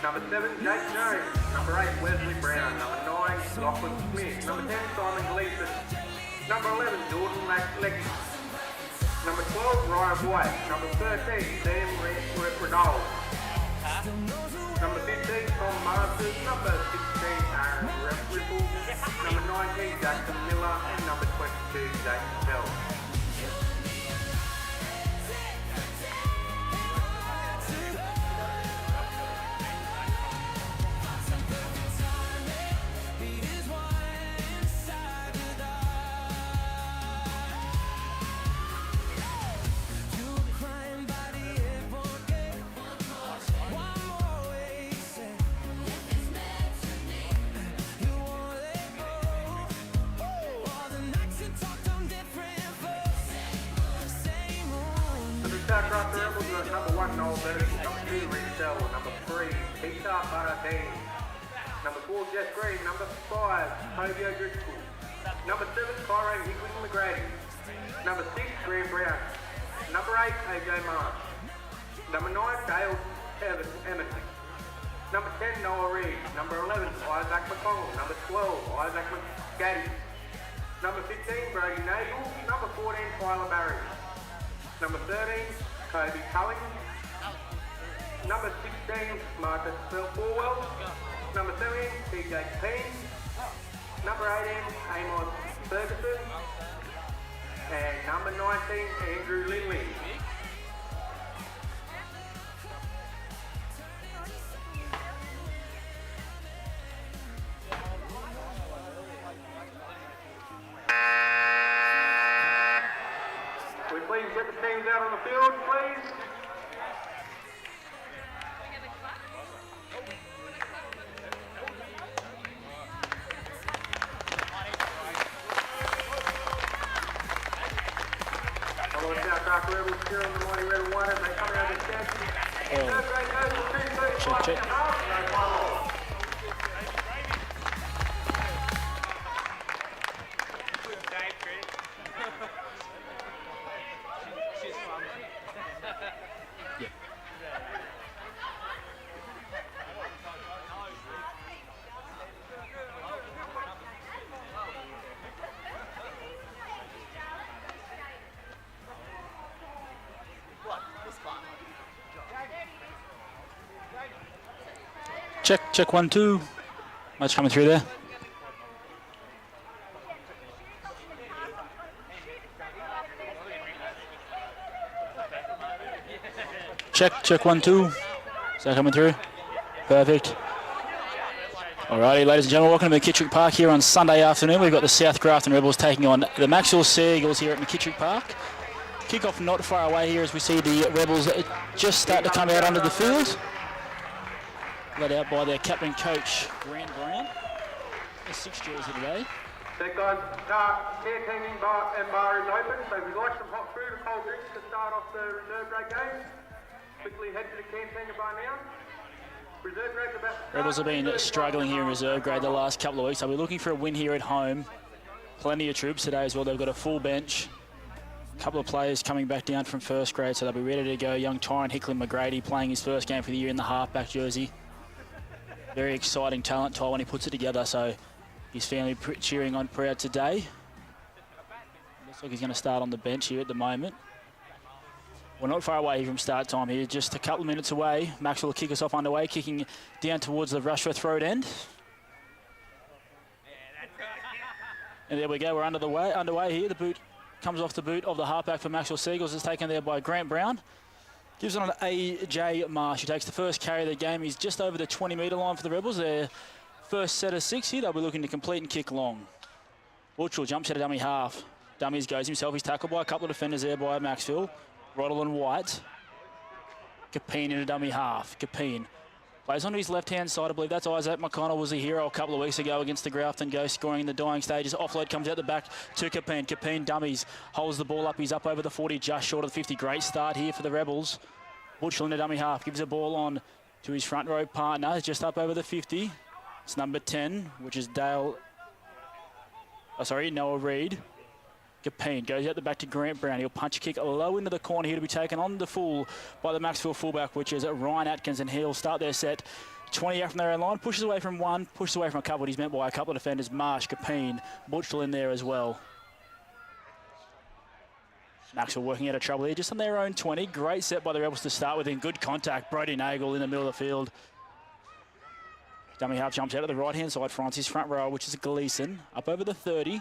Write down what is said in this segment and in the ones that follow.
Number 7, Jake Jones. Number 8, Wesley Brown. Number 9, Lachlan Smith. Number 10, Simon Gleeson. Number 11, Jordan Lecky. Number 12, Ryan White. Number 13, Sam Redall. Number 15, Tom Masters. Number 16, Aaron Ripple. Number 19, Jackson Miller. And number 22, Jason Bell. Grafton Rebels are number 1, Noel Burton. Number 2, Rick Sell. Number 3, Peter Baradine. Number 4, Jeff Green. Number 5, Toby O'Driscoll. Number 7, Tyrone Hickling McGrady. Number 6, Graham Brown. Number 8, AJ Marsh. Number 9, Dale Emerson. Number 10, Noah Reed. Number 11, Isaac McConnell. Number 12, Isaac McGaddy. Number 15, Brody Nagel. Number 14, Tyler Barry. Number 13, Kobe Culling. Number 16, Marcus Forwell. Number 17, TJ Payne. Number 18, Amos Ferguson. And number 19, Andrew Lindley. Please get the teams out on the field, please. Follow us out, Grafton Rebels here on the Mighty Red and White as they come out of the stand. Third grade goes to 2, 3, 5 and a half. No final. Check 1, 2. Much coming through there. Check 1, 2. Is that coming through? Perfect. Alrighty, ladies and gentlemen, welcome to McKittrick Park here on Sunday afternoon. We've got the South Grafton Rebels taking on the Maxwell Sea Eagles here at McKittrick Park. Kick-off not far away here as we see the Rebels just start to come out onto the field. Led out by their captain coach, Grant Brown. The 6 jersey today. So guys, canteen bar is open, so if you'd like some hot food or cold drinks to start off the reserve grade game, quickly head to the canteen bar now. Reserve grade's about to start. Rebels have been struggling here in reserve grade the last couple of weeks. They'll be looking for a win here at home. Plenty of troops today as well. They've got a full bench. A couple of players coming back down from first grade, so they'll be ready to go. Young Tyrone Hickling McGrady playing his first game for the year in the halfback jersey. Very exciting talent, Ty, when he puts it together, so his family cheering on proud today. Looks like he's going to start on the bench here at the moment. We're not far away from start time here, just a couple of minutes away. Maxwell will kick us off underway, kicking down towards the rush for throat end. And there we go, we're underway here. The boot comes off the boot of the halfback for Maxwell Seagulls. It's taken there by Grant Brown. Gives it on to AJ Marsh, who takes the first carry of the game. He's just over the 20-metre line for the Rebels. Their first set of 6 here. They'll be looking to complete and kick long. Butchell jumps at a dummy half. Dummies goes himself. He's tackled by a couple of defenders there by Macksville. Roddle and White. Capeen in a dummy half. Capeen plays onto his left-hand side. I believe that's Isaac McConnell, was a hero a couple of weeks ago against the Grafton Ghost, scoring in the dying stages. Offload comes out the back to Capeen. Capeen dummies, holds the ball up. He's up over the 40, just short of the 50. Great start here for the Rebels. Butchell in a dummy half, gives the ball on to his front row partner. He's just up over the 50. It's number 10, which is Noah Reed. Capeen goes out the back to Grant Brown. He'll punch a kick low into the corner here to be taken on the full by the Macksville fullback, which is Ryan Atkins, and he'll start their set 20 out from their own line, pushes away from one, pushes away from a couple. He's met by a couple of defenders, Marsh, Capine, Butchell in there as well. Maxwell working out of trouble here, just on their own 20. Great set by the Rebels to start with in good contact. Brody Nagel in the middle of the field. Dummy half jumps out of the right-hand side. Francis front row, which is Gleason. Up over the 30.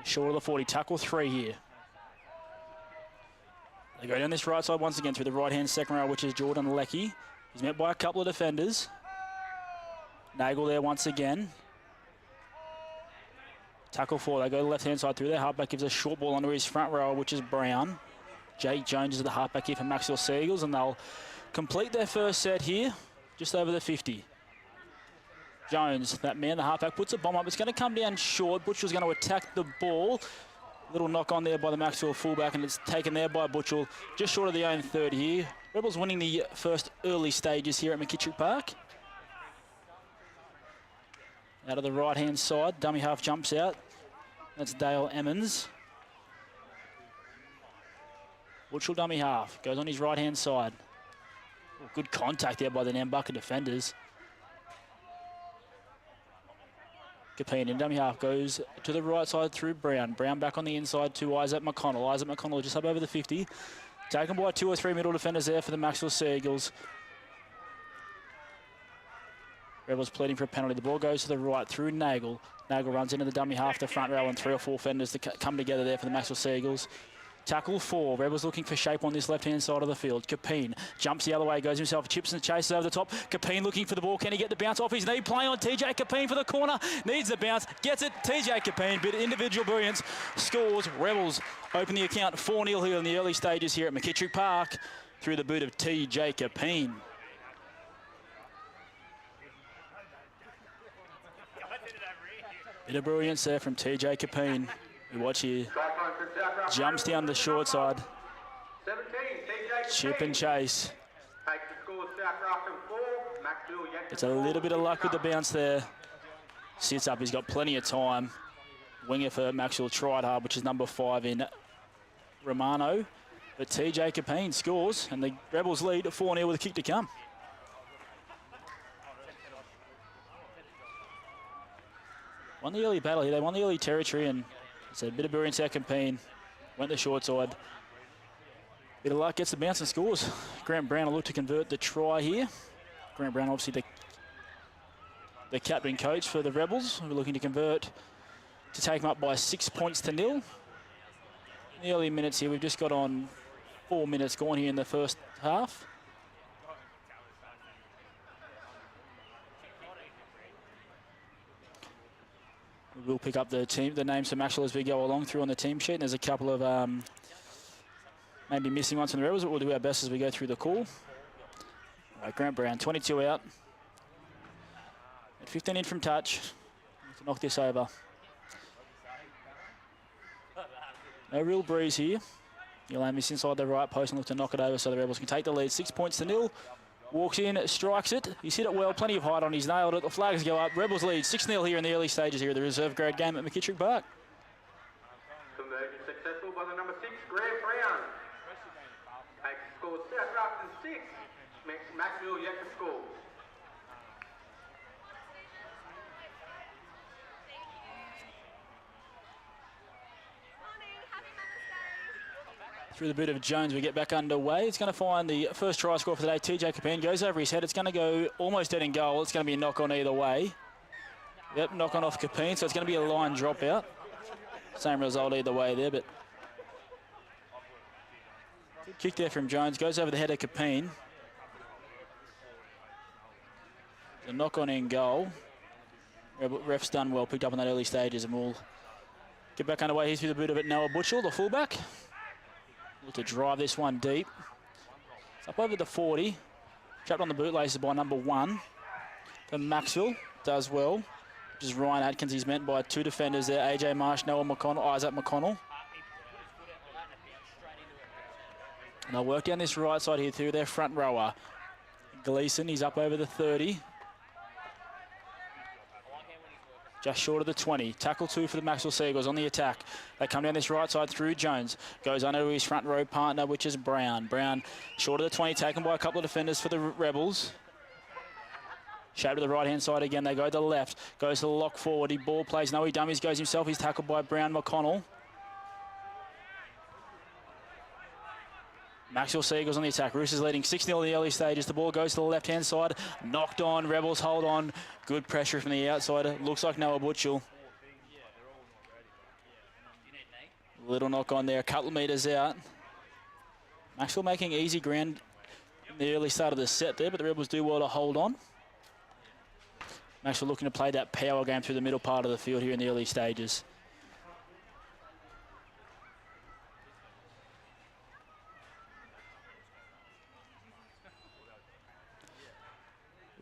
Short of the 40. Tackle 3 here. They go down this right side once again through the right-hand second row, which is Jordan Leckie. He's met by a couple of defenders. Nagel there once again. Tackle 4, they go to the left-hand side through there. Halfback gives a short ball onto his front row, which is Brown. Jake Jones is the halfback here for Macksville Seagulls, and they'll complete their first set here, just over the 50. Jones, that man, the halfback, puts a bomb up. It's going to come down short. Butchell's going to attack the ball. Little knock on there by the Macksville fullback, and it's taken there by Butchell, just short of the own 30 here. Rebels winning the first early stages here at McKittrick Park. Out of the right-hand side, dummy half jumps out. That's Dale Emmons. Butchell dummy half, goes on his right-hand side. Oh, good contact there by the Nambucca defenders. Capine in dummy half goes to the right side through Brown. Brown back on the inside to Isaac McConnell. Isaac McConnell just up over the 50. Taken by 2 or 3 middle defenders there for the Macksville Seagulls. Rebels pleading for a penalty. The ball goes to the right through Nagel. Nagel runs into the dummy half, the front row, and 3 or 4 fenders to come together there for the Macksville Seagulls. Tackle 4. Rebels looking for shape on this left-hand side of the field. Capine jumps the other way, goes himself, chips and chases over the top. Capine looking for the ball. Can he get the bounce off his knee? Playing on TJ Capine for the corner. Needs the bounce. Gets it. TJ Capine, bit of individual brilliance. Scores. Rebels open the account 4-0 here in the early stages here at McKittrick Park through the boot of TJ Capine. Bit of brilliance there from TJ Capine. We watch here. Jumps down the short side. 17, Chip and chase. It's a little bit of luck with the bounce there. Sits up, he's got plenty of time. Winger for Maxwell tried hard, which is number 5 in Romano. But TJ Capine scores, and the Rebels lead 4-0 with a kick to come. Won the early battle here. They won the early territory, and it's a bit of brilliance out Capine. Went the short side. Bit of luck, gets the bounce and scores. Grant Brown will look to convert the try here. Grant Brown, obviously the captain coach for the Rebels. We're looking to convert to take them up by 6 points to 0. In the early minutes here, we've just got on 4 minutes gone here in the first half. We'll pick up the names for Maxwell as we go along through on the team sheet. And there's a couple of maybe missing ones from the Rebels, but we'll do our best as we go through the call. All right, Grant Brown, 22 out. At 15 in from touch. To knock this over. No real breeze here. You'll aim this inside the right post and look to knock it over so the Rebels can take the lead. 6 points to 0. Walks in, strikes it. He's hit it well, plenty of height on. He's nailed it. The flags go up. Rebels lead 6-0 here in the early stages here of the reserve grade game at McKittrick Park. Conversion successful by the number 6, Grant Brown. Takes the score South Grafton 6, Macksville yet to score. Through the boot of Jones, we get back underway. It's going to find the first try score for the day. TJ Capine goes over his head. It's going to go almost dead in goal. It's going to be a knock on either way. Yep, knock on off Capine, so it's going to be a line dropout. Same result either way there, but good kick there from Jones. Goes over the head of Capine. The knock on in goal. Ref's done well, picked up in that early stages, and we'll get back underway here through the boot of it. Noah Butchell, the fullback. Look to drive this one deep. It's up over the 40. Trapped on the bootlaces by number 1. For Macksville, does well. Which is Ryan Atkins. He's met by 2 defenders there. AJ Marsh, Noah McConnell, Isaac McConnell. And they'll work down this right side here through their front rower. Gleason, he's up over the 30. Just short of the 20. Tackle 2 for the Maxwell Seagulls on the attack. They come down this right side through Jones. Goes under to his front row partner, which is Brown. Brown short of the 20, taken by a couple of defenders for the Rebels. Shape to the right-hand side again. They go to the left. Goes to the lock forward. He ball plays. No, he dummies. Goes himself. He's tackled by Brown McConnell. Maxwell Seagulls on the attack. Roosters leading 6-0 in the early stages. The ball goes to the left-hand side. Knocked on. Rebels hold on. Good pressure from the outsider. Looks like Noah Butchell. Little knock on there. A couple of metres out. Maxwell making easy ground in the early start of the set there, but the Rebels do well to hold on. Maxwell looking to play that power game through the middle part of the field here in the early stages.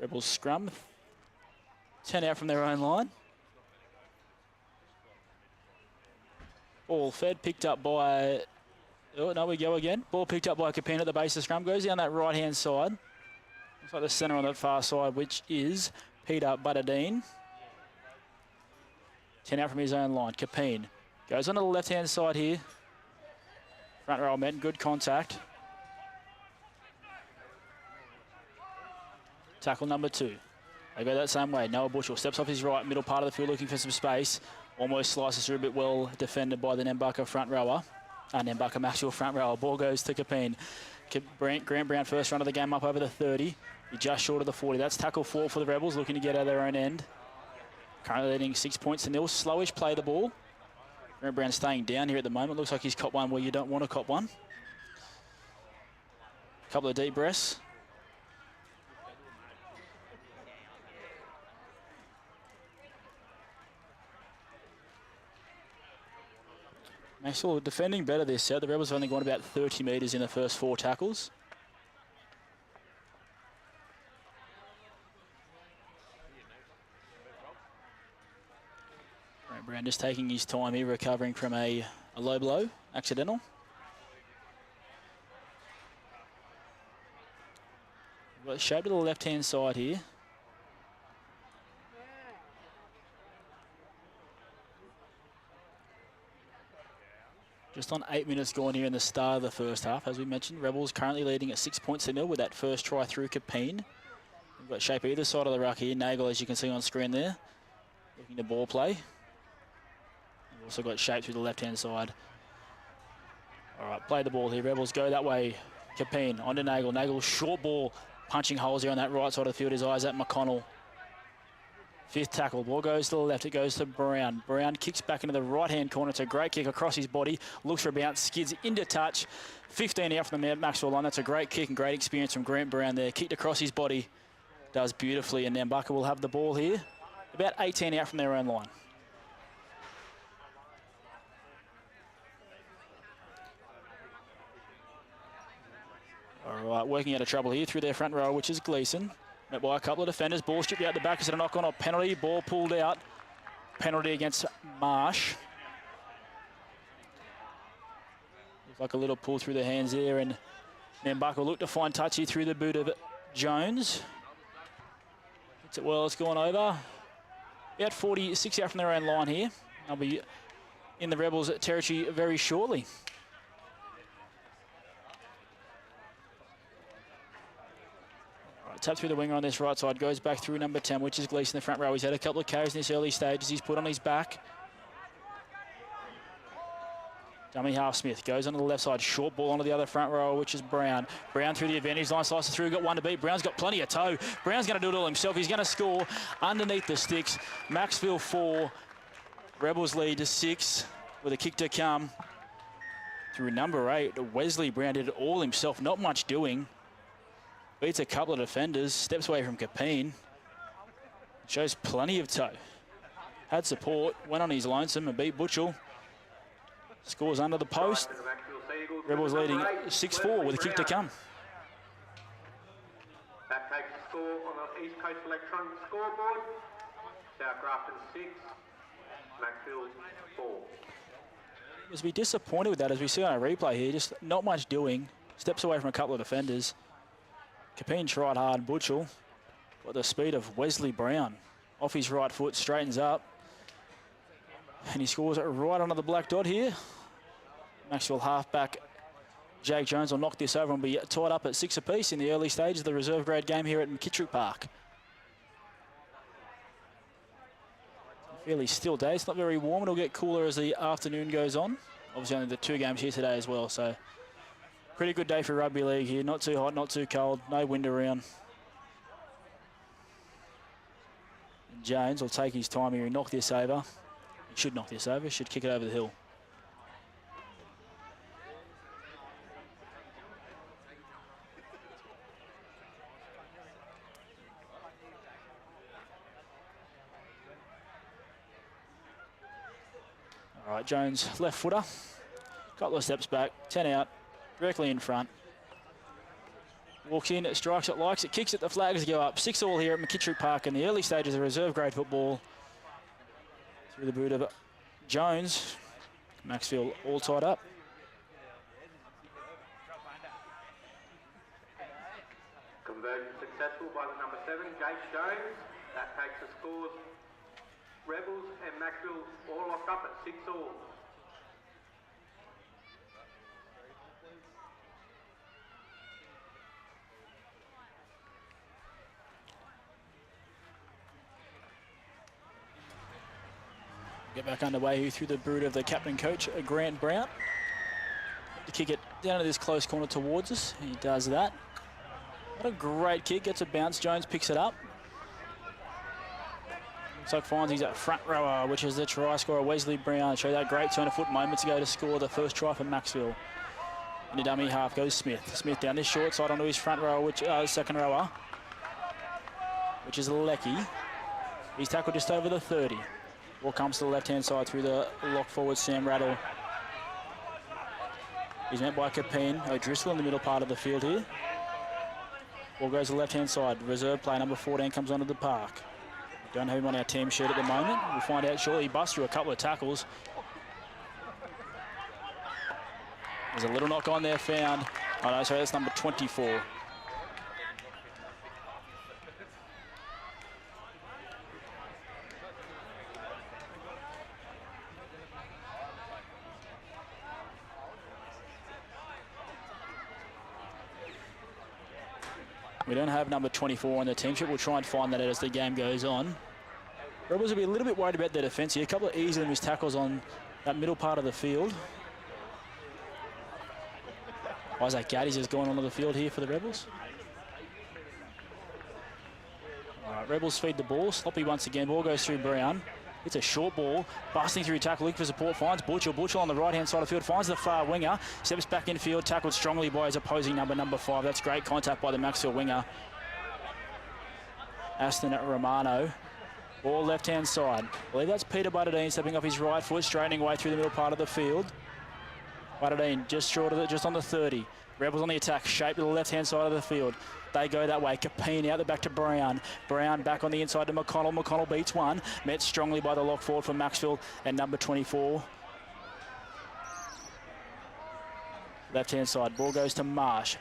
Rebels scrum. 10 out from their own line. Ball fed, picked up by... Oh, no, we go again. Ball picked up by Capine at the base of scrum. Goes down that right-hand side. Looks like the centre on that far side, which is Peter Butterdine. 10 out from his own line. Capine goes onto the left-hand side here. Front row men, good contact. Tackle number 2. They go that same way. Noah Bushell steps off his right, middle part of the field looking for some space. Almost slices through a bit well defended by the Nambucca front rower. Nambucca Maxwell front rower. Ball goes to Capine. Grant Brown first run of the game up over the 30. He's just short of the 40. That's tackle 4 for the Rebels looking to get out of their own end. Currently leading 6 points to nil. Slowish play the ball. Grant Brown staying down here at the moment. Looks like he's caught one where you don't want to cop one. Couple of deep breaths. Maxwell defending better this set. The Rebels have only gone about 30 metres in the first 4 tackles. Brown just taking his time here, recovering from a low blow, accidental. We've got shape to the left-hand side here. Just on 8 minutes gone here in the start of the first half. As we mentioned, Rebels currently leading at 6 points to nil with that first try through Capine. We've got shape either side of the ruck here. Nagel, as you can see on screen there, looking to ball play. We've also got shape through the left-hand side. All right, play the ball here. Rebels go that way. Capine onto Nagel. Nagel short ball, punching holes here on that right side of the field. His eyes at McConnell. 5th tackle, ball goes to the left, it goes to Brown. Brown kicks back into the right-hand corner. It's a great kick across his body. Looks for a bounce, skids into touch. 15 out from the Maxwell line. That's a great kick and great experience from Grant Brown there. Kicked across his body. Does beautifully, and Nambucca will have the ball here. About 18 out from their own line. All right, working out of trouble here through their front row, which is Gleeson. Met by a couple of defenders. Ball stripped out the back. Is it a knock on or penalty? Ball pulled out. Penalty against Marsh. Looks like a little pull through the hands there, and Nambucca will look to find touch here through the boot of Jones. Hits it well, it's gone over. About 46 out from their own line here. They'll be in the Rebels territory very shortly. Tap through the winger on this right side, goes back through number 10, which is Gleeson, the front row. He's had a couple of carries in this early stages. He's put on his back. Dummy half Smith goes onto the left side, short ball onto the other front row, which is Brown. Brown through the advantage line, slices through, got one to beat. Brown's got plenty of toe. Brown's going to do it all himself. He's going to score underneath the sticks. Macksville 4, Rebels lead to 6 with a kick to come. Through number 8, Wesley Brown did it all himself, not much doing. Beats a couple of defenders, steps away from Capine. Shows plenty of toe. Had support, went on his lonesome and beat Butchell. Scores under the post. Rebels leading 6-4 with a kick to come. That takes the score on the East Coast Electronic scoreboard. South Grafton 6, Macksville 4. Was be disappointed with that as we see on a replay here. Just not much doing. Steps away from a couple of defenders. Capine tried hard, Butchell. Got the speed of Wesley Brown. Off his right foot, straightens up. And he scores it right onto the black dot here. Maxwell halfback Jake Jones will knock this over and be tied up at 6 apiece in the early stages of the reserve grade game here at McKittrick Park. fairly still day. It's not very warm. It'll get cooler as the afternoon goes on. Obviously only the 2 games here today as well, so pretty good day for rugby league here. Not too hot, not too cold, no wind around. And Jones will take his time here and knock this over. He should knock this over, should kick it over the hill. All right, Jones, left footer. Couple of steps back, 10 out, directly in front. Walks in, strikes it, likes it, kicks it, the flags go up. 6-all here at McKittrick Park in the early stages of reserve grade football. Through the boot of Jones. Macksville all tied up. Conversion successful by the number 7, Jake Jones. That takes the scores. Rebels and Macksville all locked up at 6-all. Get back underway here through the boot of the captain coach, Grant Brown. To kick it down to this close corner towards us. He does that. What a great kick, gets a bounce. Jones picks it up. Looks like finds his front rower, which is the try scorer, Wesley Brown. Showed that great turn of foot moments ago to score the first try for Macksville. In the dummy half goes Smith. Smith down this short side onto his front rower, which second rower, which is Lecky. He's tackled just over the 30. Ball comes to the left-hand side through the lock forward, Sam Rattle. He's met by Capine. O'Driscoll in the middle part of the field here. Ball goes to the left-hand side. Reserve play number 14 comes onto the park. Don't have him on our team sheet at the moment. We'll find out shortly. He busts through a couple of tackles. There's a little knock on there found. Oh no, sorry, that's number 24. We don't have number 24 on the team sheet. We'll try and find that out as the game goes on. Rebels will be a little bit worried about their defence here. A couple of easily missed tackles on that middle part of the field. Isaac Gaddy's has gone onto the field here for the Rebels. All right, Rebels feed the ball. Sloppy once again. Ball goes through Brown. It's a short ball, busting through tackle, looking for support, finds Butchell. Butchell on the right-hand side of the field, finds the far winger, steps back in field, tackled strongly by his opposing number 5. That's great contact by the Maxwell winger. Aston Romano. Ball left-hand side. I believe that's Peter Butterdine stepping off his right foot, straightening away through the middle part of the field. Butterdine just short of it, just on the 30. Rebels on the attack, shape to the left-hand side of the field. They go that way. Capine out the back to Brown. Brown back on the inside to McConnell. McConnell beats one. Met strongly by the lock forward from Macksville and number 24. Left-hand side. Ball goes to Marsh.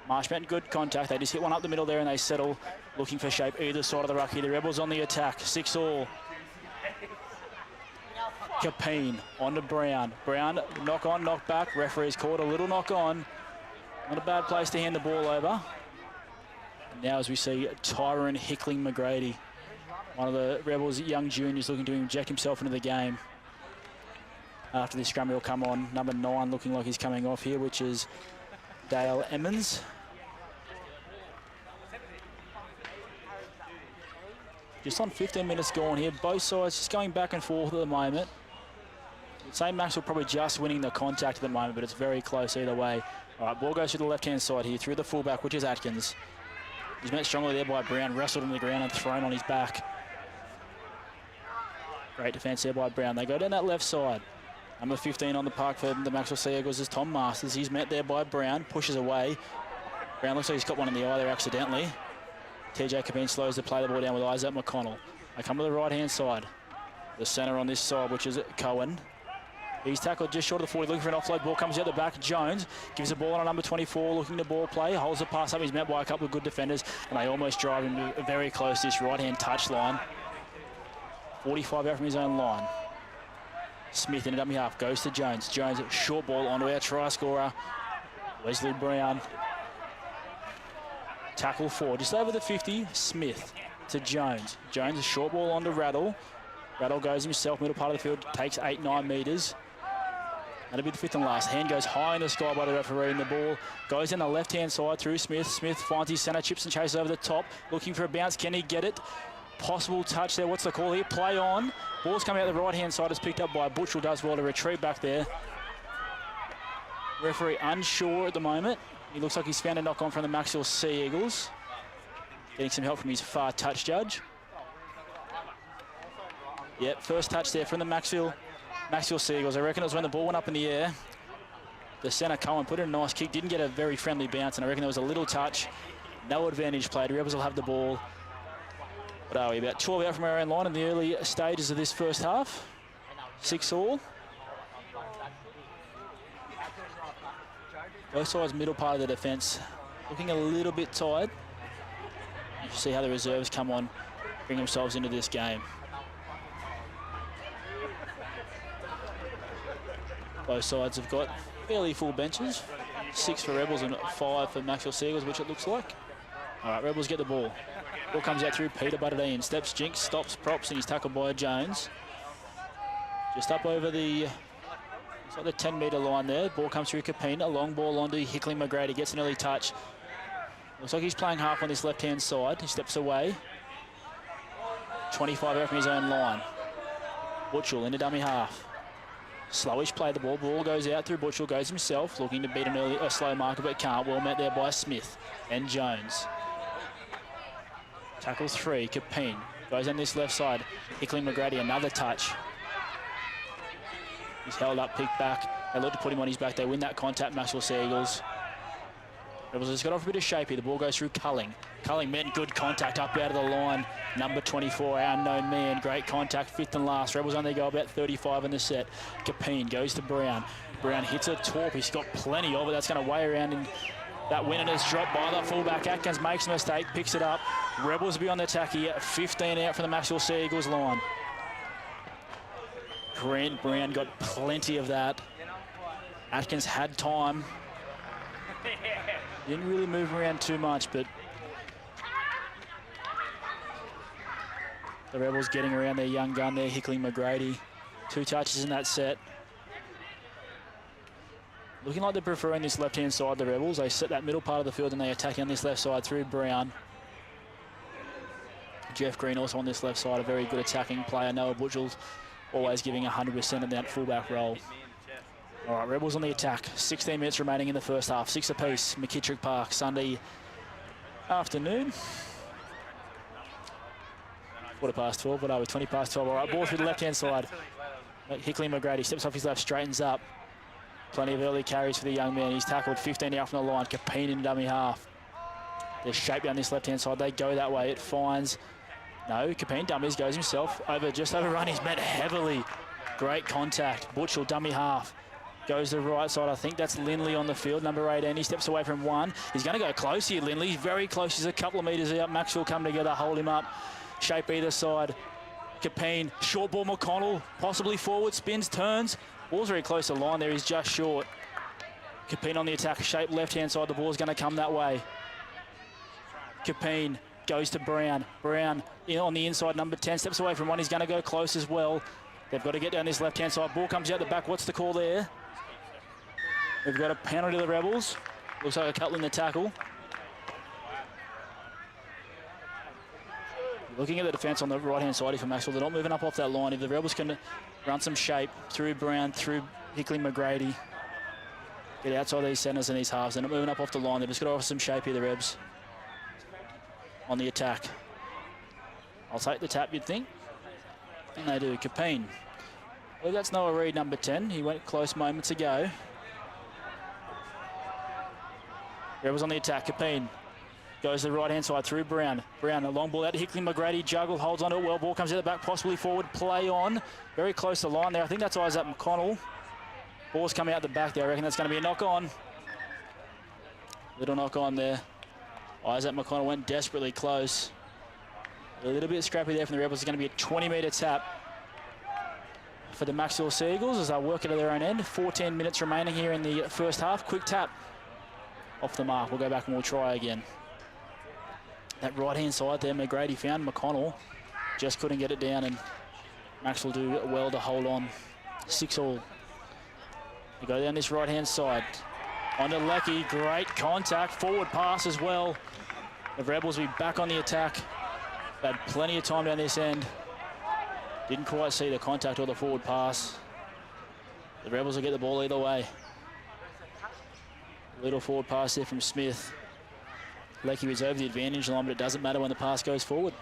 Marsh met good contact. They just hit one up the middle there and they settle, looking for shape either side of the ruck here. The Rebels on the attack. 6-all. Capine on to Brown. Brown, knock on, knock back. Referee's called a little knock on. Not a bad place to hand the ball over. Now as we see Tyron Hickling McGrady, one of the Rebels young juniors looking to inject himself into the game. After this scrum he'll come on, number 9 looking like he's coming off here, which is Dale Emmons. Just on 15 minutes gone here, both sides just going back and forth at the moment. St. Maxwell probably just winning the contact at the moment, but it's very close either way. All right, ball goes to the left-hand side here, through the fullback, which is Atkins. He's met strongly there by Brown, wrestled on the ground and thrown on his back. Great defence there by Brown. They go down that left side. Number 15 on the park for the Maxwell Sea Eagles is Tom Masters. He's met there by Brown, pushes away. Brown looks like he's got one in the eye there accidentally. TJ Cabine slows to play the ball down with Isaac McConnell. They come to the right-hand side. The centre on this side, which is Cohen. He's tackled just short of the 40, looking for an offload. Ball comes out the back. Jones gives the ball on number 24, looking to ball play. Holds the pass up. He's met by a couple of good defenders, and they almost drive him very close to this right-hand touch line. 45 out from his own line. Smith in a dummy half. Goes to Jones. Jones, short ball onto our try scorer, Wesley Brown. Tackle 4. Just over the 50, Smith to Jones. Jones, a short ball onto Rattle. Rattle goes himself, middle part of the field, takes 8-9 metres. That'll be the fifth and last. Hand goes high in the sky by the referee, and the ball goes in the left-hand side through Smith. Smith finds his centre, chips and chases over the top, looking for a bounce. Can he get it? Possible touch there. What's the call here? Play on. Ball's coming out the right-hand side. It's picked up by Butchell. Does well to retreat back there. Referee unsure at the moment. He looks like he's found a knock-on from the Macksville Sea Eagles. Getting some help from his far touch judge. Yep, first touch there from the Macksville Sea Eagles. I reckon it was when the ball went up in the air. The centre, Cohen, put in a nice kick. Didn't get a very friendly bounce, and I reckon there was a little touch. No advantage played. Rebels will have the ball. What are we, about 12 out from our own line in the early stages of this first half. 6 all. Both sides middle part of the defence. Looking a little bit tired. You see how the reserves come on, bring themselves into this game. Both sides have got fairly full benches. 6 for Rebels and 5 for Macksville Sea Eagles, which it looks like. All right, Rebels get the ball. Ball comes out through Peter Butterdine. Steps Jinx, stops Props, and he's tackled by Jones. Just up over the 10-metre line there. Ball comes through Capine. A long ball onto Hickley McGrady. Gets an early touch. Looks like he's playing half on this left-hand side. He steps away. 25 out from his own line. Butchell into dummy half. Slowish play the ball. Ball goes out through Butchell. Goes himself. Looking to beat a slow marker, but can't. Well met there by Smith and Jones. Tackles 3. Capine goes on this left side. Hickley McGrady, another touch. He's held up, picked back. They look to put him on his back. They win that contact, Maxwell Sea Eagles. Rebels has got off a bit of shape here. The ball goes through Culling. Culling met good contact up out of the line. Number 24, our unknown man. Great contact, 5th and last. Rebels only go about 35 in the set. Capine goes to Brown. Brown hits a torp. He's got plenty of it. That's going to weigh around in that win, and it's dropped by the fullback. Atkins makes a mistake, picks it up. Rebels will be on the attack here. 15 out from the Maxwell Sea Eagles line. Grant Brown got plenty of that. Atkins had time. Didn't really move around too much, but the Rebels getting around their young gun there, Hickley McGrady. 2 touches in that set. Looking like they're preferring this left-hand side, the Rebels. They set that middle part of the field and they attack on this left side through Brown. Jeff Green also on this left side, a very good attacking player. Noah Butchell's always giving 100% in that fullback role. All right, Rebels on the attack. 16 minutes remaining in the first half. 6 apiece. McKittrick Park, Sunday afternoon. 12:15. What are we? 12:20. All right, ball through the left-hand side. Hickley McGrady steps off his left, straightens up. Plenty of early carries for the young man. He's tackled 15 out from the line. Capine in dummy half. There's shape down this left-hand side. They go that way. It finds... No, Capine dummies, goes himself. Just overrun. He's met heavily. Great contact. Butchell, dummy half. Goes to the right side. I think that's Lindley on the field, number 18. He steps away from 1. He's going to go close here, Lindley. He's very close. He's a couple of metres out. Maxwell come together, hold him up. Shape either side. Capine, short ball, McConnell. Possibly forward, spins, turns. Ball's very close to the line there. He's just short. Capine on the attack. Shape left-hand side. The ball's going to come that way. Capine goes to Brown. Brown on the inside, number 10. Steps away from 1. He's going to go close as well. They've got to get down this left-hand side. Ball comes out the back. What's the call there? We've got a penalty to the Rebels. Looks like a couple in the tackle. Looking at the defence on the right-hand side for Maxwell. They're not moving up off that line. If the Rebels can run some shape through Brown, through Hickley McGrady, get outside these centres and these halves. They're not moving up off the line. They've just got to offer some shape here, the Rebs. On the attack. I'll take the tap, you'd think. And they do. Capine. Well, that's Noah Reid, number 10. He went close moments ago. Rebels on the attack. Capine goes to the right-hand side through Brown. Brown, a long ball out to Hickley McGrady. Juggle, holds on to it well. Ball comes out the back, possibly forward. Play on. Very close to the line there. I think that's Isaac McConnell. Ball's coming out the back there. I reckon that's going to be a knock-on. Little knock-on there. Isaac McConnell went desperately close. A little bit scrappy there from the Rebels. It's going to be a 20-metre tap for the Maxwell Sea Eagles as they work it at their own end. 14 minutes remaining here in the first half. Quick tap off the mark. We'll go back and we'll try again. That right-hand side there, McGrady found McConnell. Just couldn't get it down, and Maxwell do well to hold on. 6-all. They go down this right-hand side. On to Lecky, great contact. Forward pass as well. The Rebels will be back on the attack. They had plenty of time down this end. Didn't quite see the contact or the forward pass. The Rebels will get the ball either way. Little forward pass there from Smith. Lecky was over the advantage line, but it doesn't matter when the pass goes forward.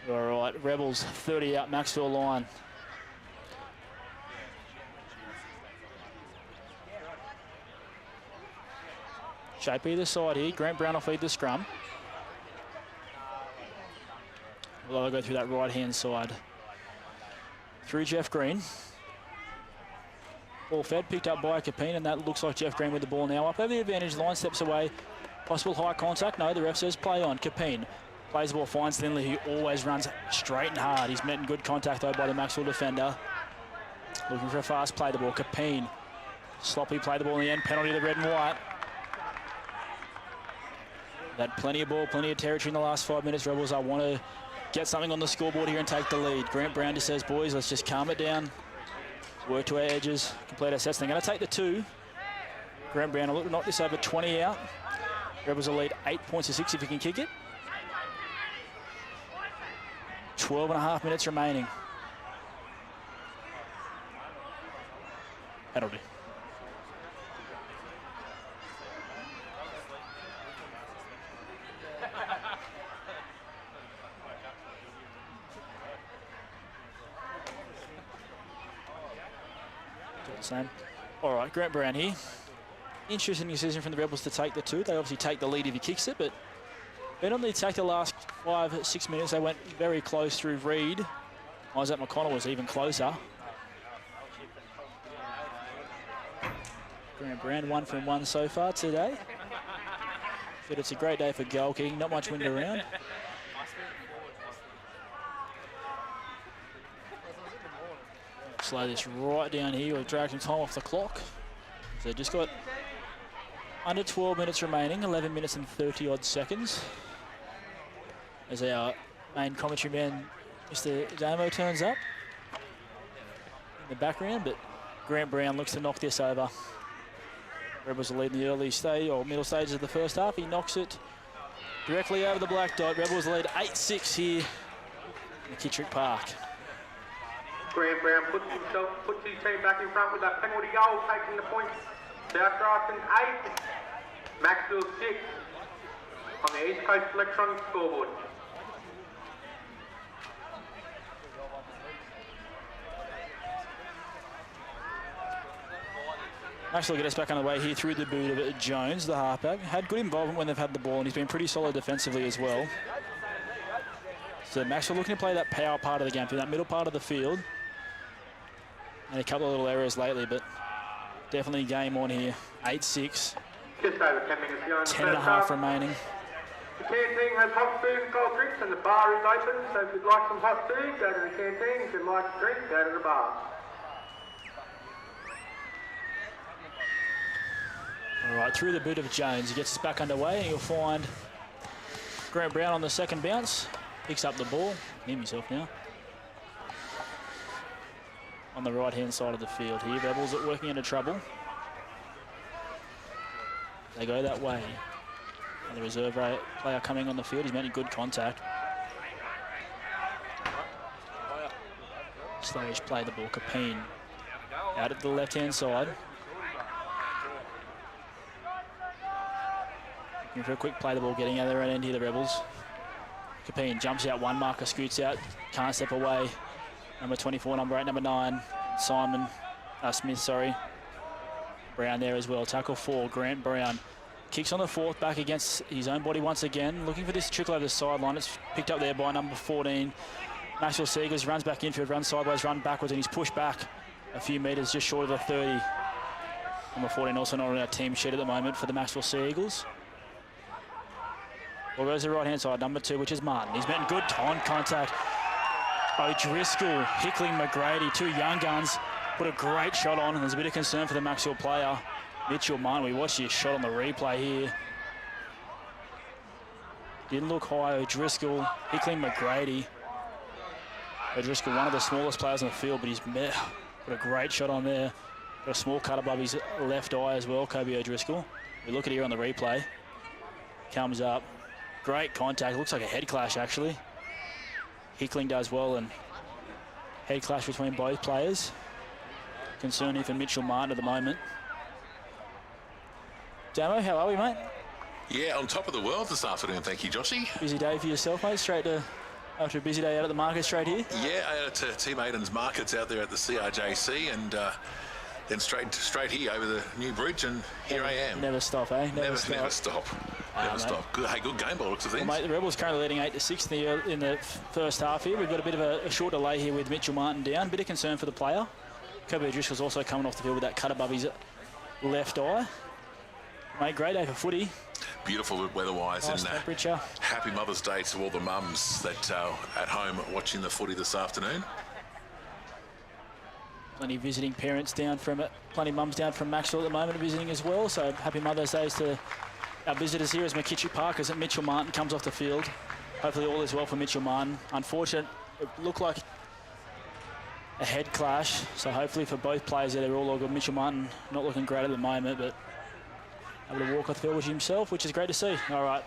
All right, Rebels 30 out Macksville line. Shape either side here. Grant Brown will feed the scrum. Well, they'll go through that right-hand side. Through Jeff Green. Ball fed, picked up by Capine, and that looks like Jeff Green with the ball now. Up over the advantage line, steps away. Possible high contact. No, the ref says play on. Capine plays the ball, finds Lindley, who always runs straight and hard. He's met in good contact, though, by the Maxwell defender. Looking for a fast play the ball. Capine. Sloppy play the ball in the end. Penalty to the red and white. They've had plenty of ball, plenty of territory in the last 5 minutes. Rebels, I want to get something on the scoreboard here and take the lead. Grant Brown just says, boys, let's just calm it down. Work to our edges, complete our sets. They're going to take the 2. Grant Brown will look to knock this over 20 out. Rebels will lead 8 points to 6 if he can kick it. 12.5 minutes remaining. Penalty. Same. All right, Grant Brown here. Interesting decision from the Rebels to take the 2. They obviously take the lead if he kicks it, but they don't need to take the last 5-6 minutes. They went very close through Reed. Isaac McConnell was even closer. Grant Brown 1 from 1 so far today. But it's a great day for goal kicking. Not much wind around. Slow this right down here. We've dragged some time off the clock. So just got under 12 minutes remaining, 11 minutes and 30 odd seconds. As our main commentary man, Mr. Damo, turns up in the background, but Grant Brown looks to knock this over. Rebels will lead in the early stage or middle stages of the first half. He knocks it directly over the black dot. Rebels lead 8-6 here in Kittrick Park. Grant Brown puts his team back in front with that penalty goal, taking the points. South Grafton 8, Macksville 6 on the East Coast electronic scoreboard. Maxwell get us back on the way here through the boot of Jones, the halfback. Had good involvement when they've had the ball, and he's been pretty solid defensively as well. So Maxwell looking to play that power part of the game, through that middle part of the field. And a couple of little errors lately, but definitely game on here. 8-6. Just over 10 minutes to go in the 10.5 remaining. The canteen has hot food and cold drinks, and the bar is open. So if you'd like some hot food, go to the canteen. If you'd like a drink, go to the bar. All right, through the boot of Jones. He gets us back underway, and you'll find Grant Brown on the second bounce. Picks up the ball. Him himself now. On the right-hand side of the field here. Rebels are working into trouble. They go that way. And the reserve player coming on the field. He's making good contact. Slavish play the ball. Capine out at the left-hand side. Looking for a quick play the ball, getting out of the right end here, the Rebels. Capine jumps out, one marker scoots out, can't step away. Number 24, number 8, number 9, Smith, sorry. Brown there as well. Tackle 4, Grant Brown. Kicks on the 4th, back against his own body once again. Looking for this trickle over the sideline. It's picked up there by number 14. Maxwell Seagulls runs back infield, runs sideways, run backwards, and he's pushed back a few metres just short of the 30. Number 14 also not on our team sheet at the moment for the Maxwell Seagulls. Well, goes to the right-hand side, number 2, which is Martin. He's met in good time contact. O'Driscoll, Hickling, McGrady, 2 young guns, put a great shot on, and there's a bit of concern for the Maxwell player. Mitchell Martin, we watched his shot on the replay here. Didn't look high. O'Driscoll, Hickley McGrady. O'Driscoll, one of the smallest players on the field, but he's got a great shot on there. Got a small cut above his left eye as well, Kobe O'Driscoll. We look at it here on the replay. Comes up. Great contact. Looks like a head clash, actually. Hickling does well, and head clash between both players. Concerning for Mitchell Martin at the moment. Damo, how are we, mate? Yeah, on top of the world this afternoon, thank you, Joshy. Busy day for yourself, mate. Straight to, after a busy day out at the market, straight here? Yeah, out to Team Aiden's markets out there at the CRJC, and then straight here over the new bridge, and here I am. Never stop, eh? Never stop. Never stop. Good, hey, good game by the looks of things. Well, mate, the Rebels currently leading 8-6 in the first half here. We've got a bit of a short delay here with Mitchell Martin down. Bit of concern for the player. Kobe O'Driscoll's also coming off the field with that cut above his left eye. Mate, great day for footy. Beautiful weather-wise, nice and temperature. Happy Mother's Day to all the mums that at home watching the footy this afternoon. Plenty visiting parents down from it. Plenty mums down from Maxwell at the moment visiting as well. So happy Mother's Day to our visitors here as McKittrick Park as Mitchell Martin comes off the field. Hopefully all is well for Mitchell Martin. Unfortunate, it looked like a head clash. So hopefully for both players there, they're all good. Mitchell Martin not looking great at the moment, but able to walk off the field with himself, which is great to see. All right,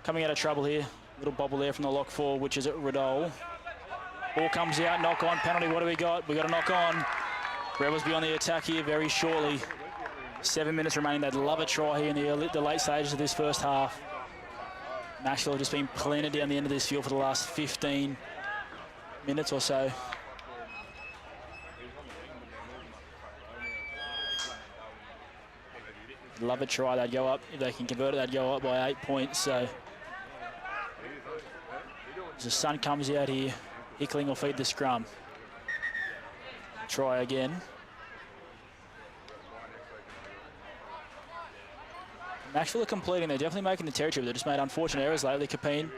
coming out of trouble here. Little bobble there from the lock forward, which is at Riddole. Ball comes out, knock on, penalty. What do we got? We got a knock on. Rebels be on the attack here very shortly. 7 minutes remaining. They'd love a try here in the late stages of this first half. Maxwell just been planted down the end of this field for the last 15 minutes or so. Love a try, they'd go up. If they can convert it, they'd go up by 8 points. So as the sun comes out here, Hickling will feed the scrum. Try again. Macksville are completing. They're definitely making the territory, but they've just made unfortunate errors lately. Capine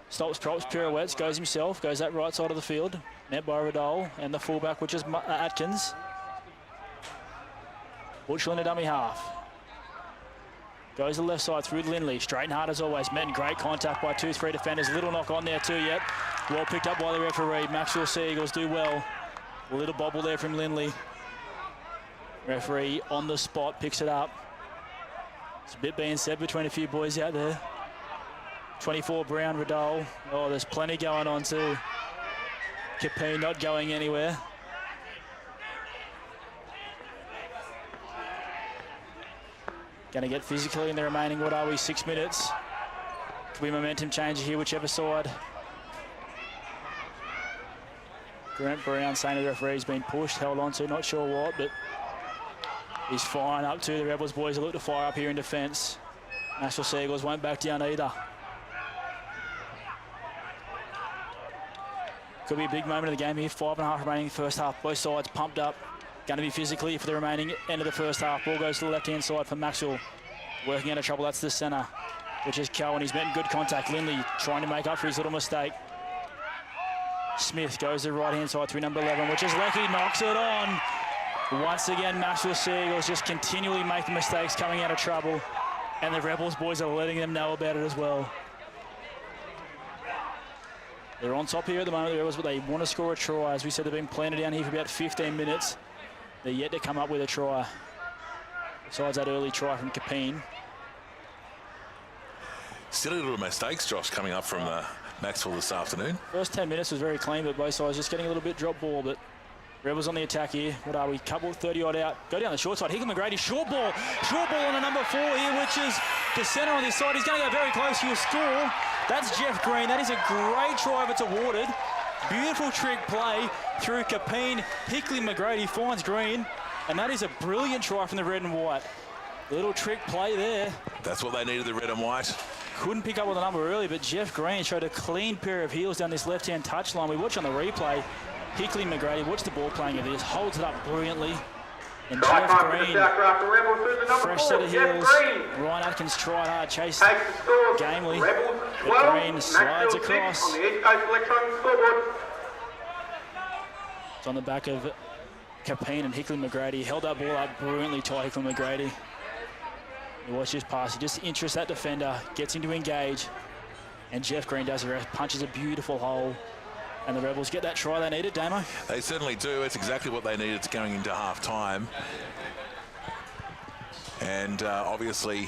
stops, props, pirouettes, goes himself, goes that right side of the field. Net by Riddole and the fullback, which is Atkins. Butchell in a dummy half. Goes to the left side through Lindley. Straight and hard as always. Met in great contact by 2-3 defenders. Little knock on there too yet. Well picked up by the referee. Macksville Seagulls do well. A little bobble there from Lindley. Referee on the spot, picks it up. It's a bit being said between a few boys out there. 24 Brown, Riddole. Oh, there's plenty going on too. Capine not going anywhere. Going to get physically in the remaining, 6 minutes. Could be momentum changer here, whichever side. Grant Brown saying the referee's been pushed, held on to, not sure what, but he's firing up to the Rebels boys who look to fire up here in defence. Maxwell Seagulls won't back down either. Could be a big moment of the game here. 5.5 remaining in the first half. Both sides pumped up. Going to be physically for the remaining end of the first half. Ball goes to the left-hand side for Maxwell. Working out of trouble, that's the centre, which is Cowan. He's met in good contact. Lindley trying to make up for his little mistake. Smith goes to the right-hand side through number 11, which is Lecky, knocks it on. Once again, Maxwell Seagulls just continually making mistakes, coming out of trouble. And the Rebels boys are letting them know about it as well. They're on top here at the moment, the Rebels, but they want to score a try. As we said, they've been planted down here for about 15 minutes. They're yet to come up with a try. Besides that early try from Capine. Still a little mistakes, Josh, coming up from Macksville this afternoon. First 10 minutes was very clean, but both sides just getting a little bit drop ball. But Rebels on the attack here. What are we? Couple 30-odd out. Go down the short side. Hickley McGrady, short ball on a number 4 here, which is the centre on this side. He's going to go very close to a score. That's Jeff Green. That is a great try if it's awarded. Beautiful trick play through Capine. Hickley McGrady finds Green, and that is a brilliant try from the red and white. Little trick play there. That's what they needed, the red and white. Couldn't pick up on the number early, but Jeff Green showed a clean pair of heels down this left-hand touchline. We watch on the replay. Hickley McGrady, watch the ball playing of this, holds it up brilliantly. And Jeff Green, fresh set of heels. Ryan Atkins tried hard, chased gamely, but Green slides across. It's on the back of Capine and Hickley McGrady. Held that ball up brilliantly to Hickley McGrady. You watch this pass, he just interests that defender, gets him to engage. And Jeff Green does the rest, punches a beautiful hole. And the Rebels get that try they needed, Damo. They certainly do. It's exactly what they needed going into half-time. And obviously,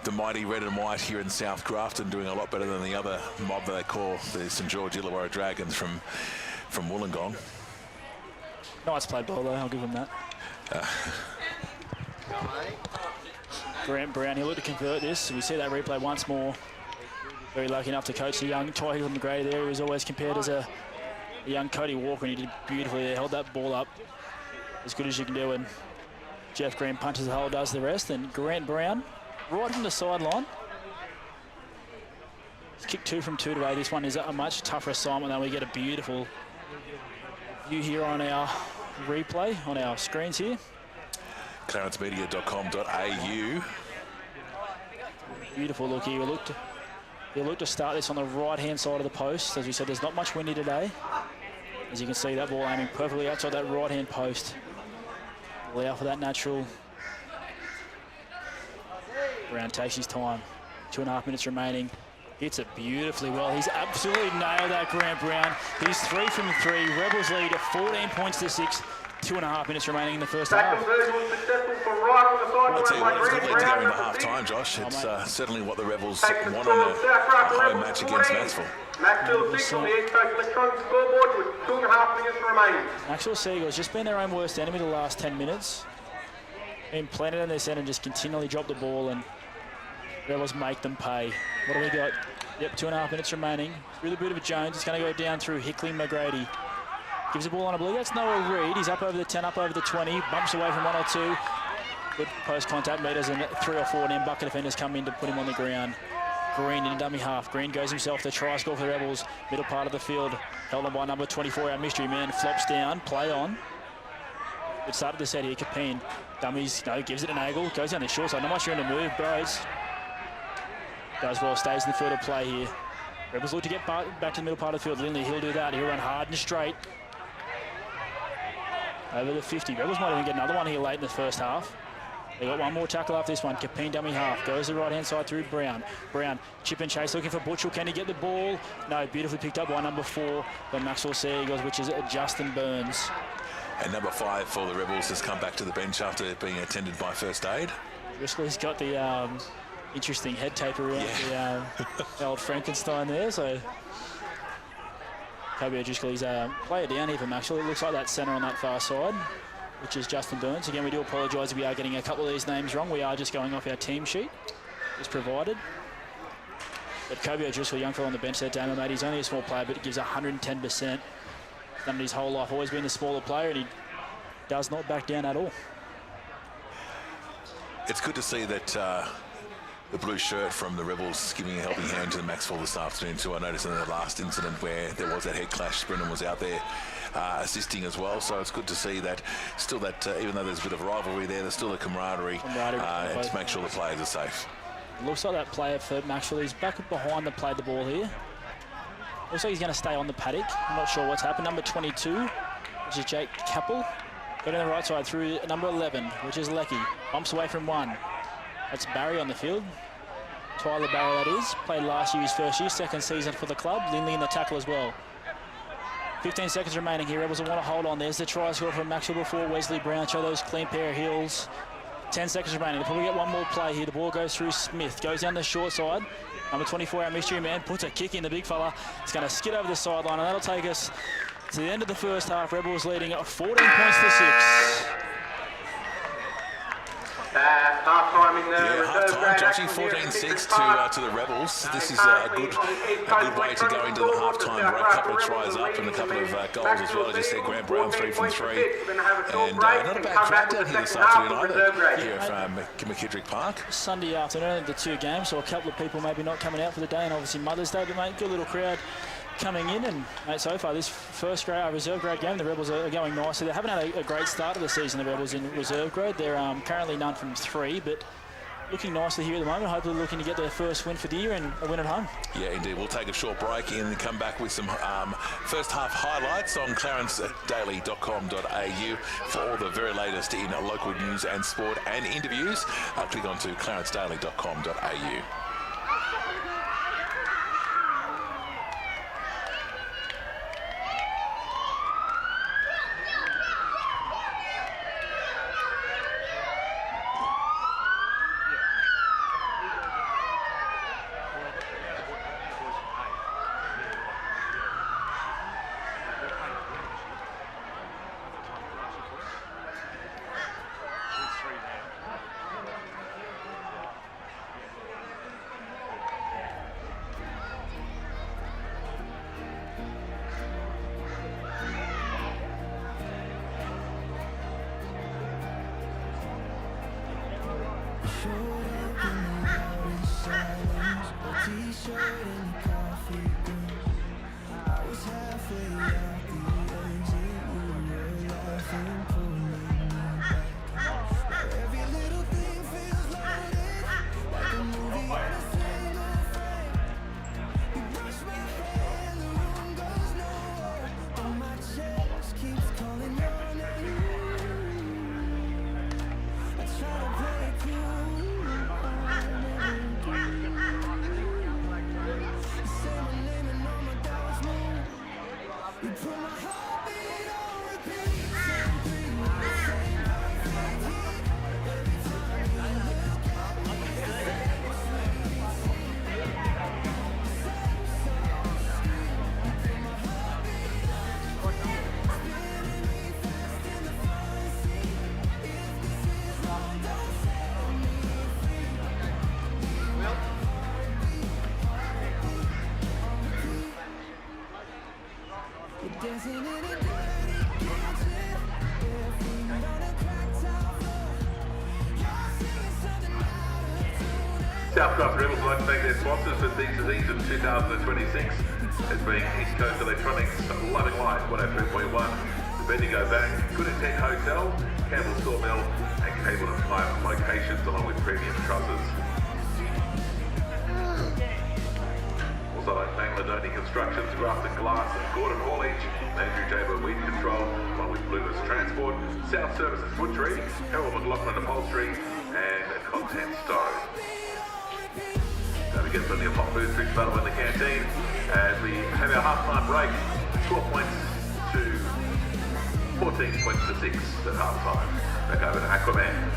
the mighty red and white here in South Grafton doing a lot better than the other mob that they call the St George Illawarra Dragons from Wollongong. Nice played ball, though. I'll give them that. Grant Brown, he'll look to convert this. We see that replay once more. Very lucky enough to coach the young Ty McGrady there. He was always compared as a young Cody Walker, and he did beautifully there. Held that ball up as good as you can do, and Jeff Green punches the hole, does the rest. And Grant Brown, right from the sideline. He's kicked 2 from 2 today. This one is a much tougher assignment, though. We get a beautiful view here on our replay, on our screens here. clarencemedia.com.au. Beautiful look here. He'll look to start this on the right-hand side of the post. As we said, there's not much windy today. As you can see, that ball aiming perfectly outside that right-hand post. Allow for that natural. Brown takes his time. 2.5 minutes remaining. Hits it beautifully well. He's absolutely nailed that, Grant Brown. He's 3 from 3. Rebels lead at 14 points to 6. 2.5 minutes remaining in the first half. I'll tell you what, it's a good lead to go into half-time, Josh. It's certainly what the Rebels want on a home match against Maxwell. Maxwell 6 on the East Coast Electronic scoreboard with 2.5 minutes remaining. Maxwell Seagulls just been their own worst enemy the last 10 minutes. Been planted in their centre and just continually drop the ball, and Rebels make them pay. What do we got? Yep, 2.5 minutes remaining. Through the boot of Jones, it's going to go down through Hickley McGrady. Gives the ball on, I believe that's Noah Reid. He's up over the 10, up over the 20. Bumps away from 1 or 2. Good post-contact meters, and 3 or 4 then bucket defenders come in to put him on the ground. Green in a dummy half. Green goes himself. The try score for the Rebels. Middle part of the field. Held on by number 24, our mystery man. Flops down. Play on. Good start of the set here. Capine. Dummies. No, gives it an angle. Goes down the short side. Not much room to move. Bros. Does well. Stays in the field of play here. Rebels look to get back to the middle part of the field. Lindley, he'll do that. He'll run hard and straight. Over the 50. Rebels might even get another one here late in the first half. They got one more tackle after this one. Capine dummy half. Goes the right-hand side through Brown. Brown, chip and chase, looking for Butchell. Can he get the ball? No, beautifully picked up by number 4, the Maxwell Seagulls, which is Justin Burns. And number 5 for the Rebels has come back to the bench after being attended by first aid. Driscoll's got the interesting head tape around the old Frankenstein there, so... Kobe Driscoll, he's a player down here for Maxwell. It looks like that centre on that far side, which is Justin Burns. Again, we do apologise if we are getting a couple of these names wrong. We are just going off our team sheet as provided. But Kobe Driscoll, young fellow on the bench there, Damo, mate, he's only a small player, but he gives 110%. He's done it his whole life, always been a smaller player, and he does not back down at all. It's good to see that the blue shirt from the Rebels giving a helping hand to the Maxwell this afternoon too. I noticed in the last incident where there was that head clash, Brennan was out there assisting as well. So it's good to see that still that even though there's a bit of rivalry there, there's still a camaraderie and to make sure the players are safe. Looks like that player for Maxwell, he's back behind the play the ball here. Looks like he's going to stay on the paddock. I'm not sure what's happened. Number 22, which is Jake Kappel. Got on the right side through number 11, which is Lecky. Bumps away from 1. That's Barry on the field. Tyler Barry, that is. Played last year, his first year, second season for the club. Lindley in the tackle as well. 15 seconds remaining here. Rebels will want to hold on. There's the try score from Maxwell before Wesley Brown. Show those clean pair of heels. 10 seconds remaining. They'll probably get one more play here. The ball goes through Smith. Goes down the short side. Number 24, our mystery man, puts a kick in. The big fella. It's going to skid over the sideline, and that'll take us to the end of the first half. Rebels leading at 14 points to 6. Half-time in the half-time, Joshy, 14-6 to the Rebels. This is a good way to go into the half-time break. A couple of tries up and a couple of goals as well. As you said, Grant Brown 3 from 3. And not a bad crowd down here this afternoon either, here at McKittrick Park. Sunday afternoon, the 2 games, so a couple of people maybe not coming out for the day, and obviously Mother's Day, but mate, good little crowd coming in. And mate, so far this first grade reserve grade game, the Rebels are going nicely. They haven't had a great start of the season, the Rebels in reserve grade. They're currently none from 3, but looking nicely here at the moment. Hopefully looking to get their first win for the year and a win at home. Yeah, indeed. We'll take a short break and come back with some first half highlights on clarencedaily.com.au for all the very latest in local news and sport and interviews. Click on to clarencedaily.com.au. South Grafton Rebels would like to thank their sponsors for the season 2026 as being East Coast Electronics, Loving Light 103.1, the Bendigo Bank, Good Intent Hotel, Campbell Sawmill and Cable and Pipe locations along with premium trusses. Also like thank Ladoni Constructions, Grafton Glass and Gordon Haulage, Andrew Jaber Weed Control along with Bluebus Transport, South Services Butchery, Harold McLaughlin Upholstery and Content Stone. We get plenty of hot food drinks available in the canteen as we have our half-time break, 12 points to 14 points to 6 at half-time. Back over to Aquaman.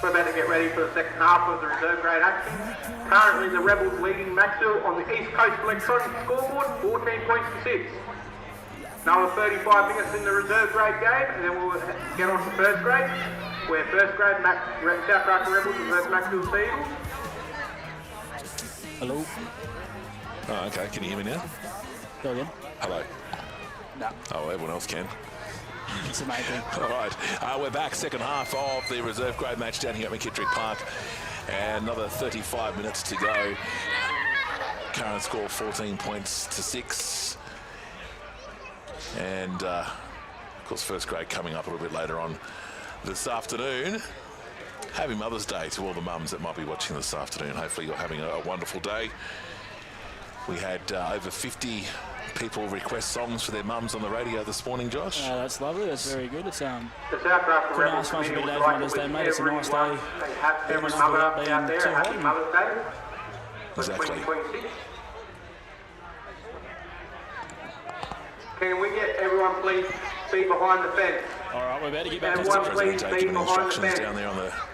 We're about to get ready for the second half of the reserve grade action. Currently the Rebels leading Maxwell on the East Coast Electronic scoreboard, 14 points to 6. Another 35 minutes in the reserve grade game and then we'll get on to first grade, where first grade South Grafton Rebels versus Maxwell Seagulls. Hello. Oh, okay. Can you hear me now? Go again. Hello. No. Oh, everyone else can. It's amazing. All right, we're back, second half of the reserve grade match down here at McKittrick Park. And another 35 minutes to go. Current score 14 points to 6. And, of course, first grade coming up a little bit later on this afternoon. Happy Mother's Day to all the mums that might be watching this afternoon. Hopefully you're having a wonderful day. We had over 50 people request songs for their mums on the radio this morning, Josh. That's lovely. That's very good. It's The South Grafton couldn't Rebels ask much of a committee day would for like Mother's to Day, wish mate. It's a nice everyone day. they have every Everyone's mother without out being there too a happy hot. Mother's Day for Exactly. 2026. Can we get everyone please be behind the fence? All right, we're about to get back And to one the please Taking be the behind the instructions bench. down there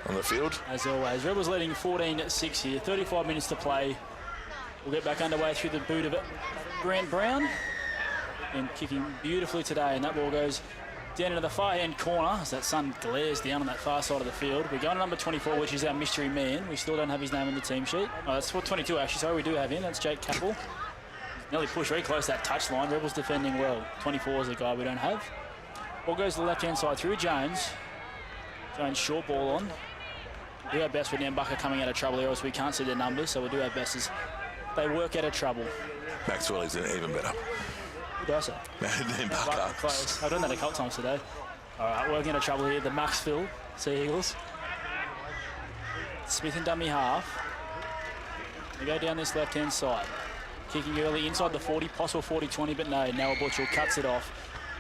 on the field. As always, Rebels leading 14-6 here. 35 minutes to play. We'll get back underway through the boot of Grant Brown. And kicking beautifully today, and that ball goes down into the far hand corner as that sun glares down on that far side of the field. We're going to number 24, which is our mystery man. We still don't have his name on the team sheet. Oh, that's 22 actually. Sorry, we do have him. That's Jake Capel. Nearly pushed very close to that touch line. Rebels defending well. 24 is the guy we don't have. Ball goes to the left hand side through Jones. Jones short ball on. We do our best with Nambucca coming out of trouble here, else we can't see their numbers, so we'll do our best as they work out of trouble. Maxwell is even better. Who do I say? Nambucca. Close. I've done that a couple times today. All right, working out of trouble here. The Macksville Sea Eagles. Smith and dummy half. They go down this left-hand side. Kicking early inside the 40, possible 40-20, but no. Now Butchell cuts it off.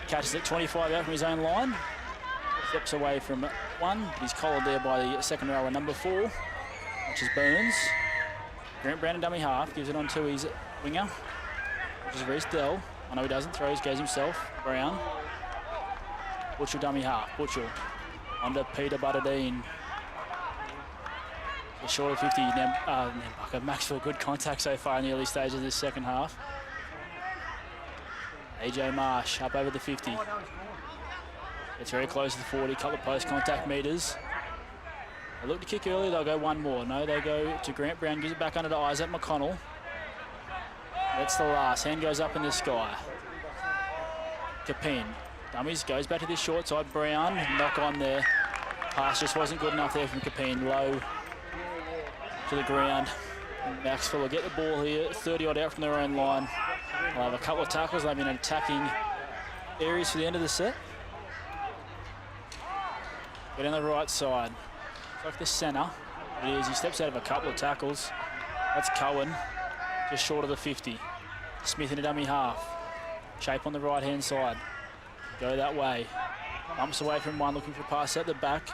Catches it 25 out from his own line. Steps away from one. He's collared there by the second rower, number 4, which is Burns. Grant Brown and dummy half. Gives it on to his winger, which is Reece Dell. I know he doesn't. Throws, goes himself. Brown. Butchell dummy half. Butchell under Peter Butterdine. Short of 50. Nambucca. Maxwell, good contact so far in the early stages of this second half. AJ Marsh up over the 50. It's very close to the 40. Couple of post contact meters. They look to kick early. They'll go one more. No, they go to Grant Brown. Gives it back under to Isaac McConnell. That's the last. Hand goes up in the sky. Capin. Dummies goes back to this short side. Brown. Knock on there. Pass just wasn't good enough there from Capin. Low to the ground. Macksville will get the ball here. 30 odd out from their own line. They'll have a couple of tackles. They've been attacking areas for the end of the set. Get on the right side. It's like the centre. It is. He steps out of a couple of tackles. That's Cohen. Just short of the 50. Smith in a dummy half. Shape on the right-hand side. Go that way. Bumps away from one, looking for a pass at the back.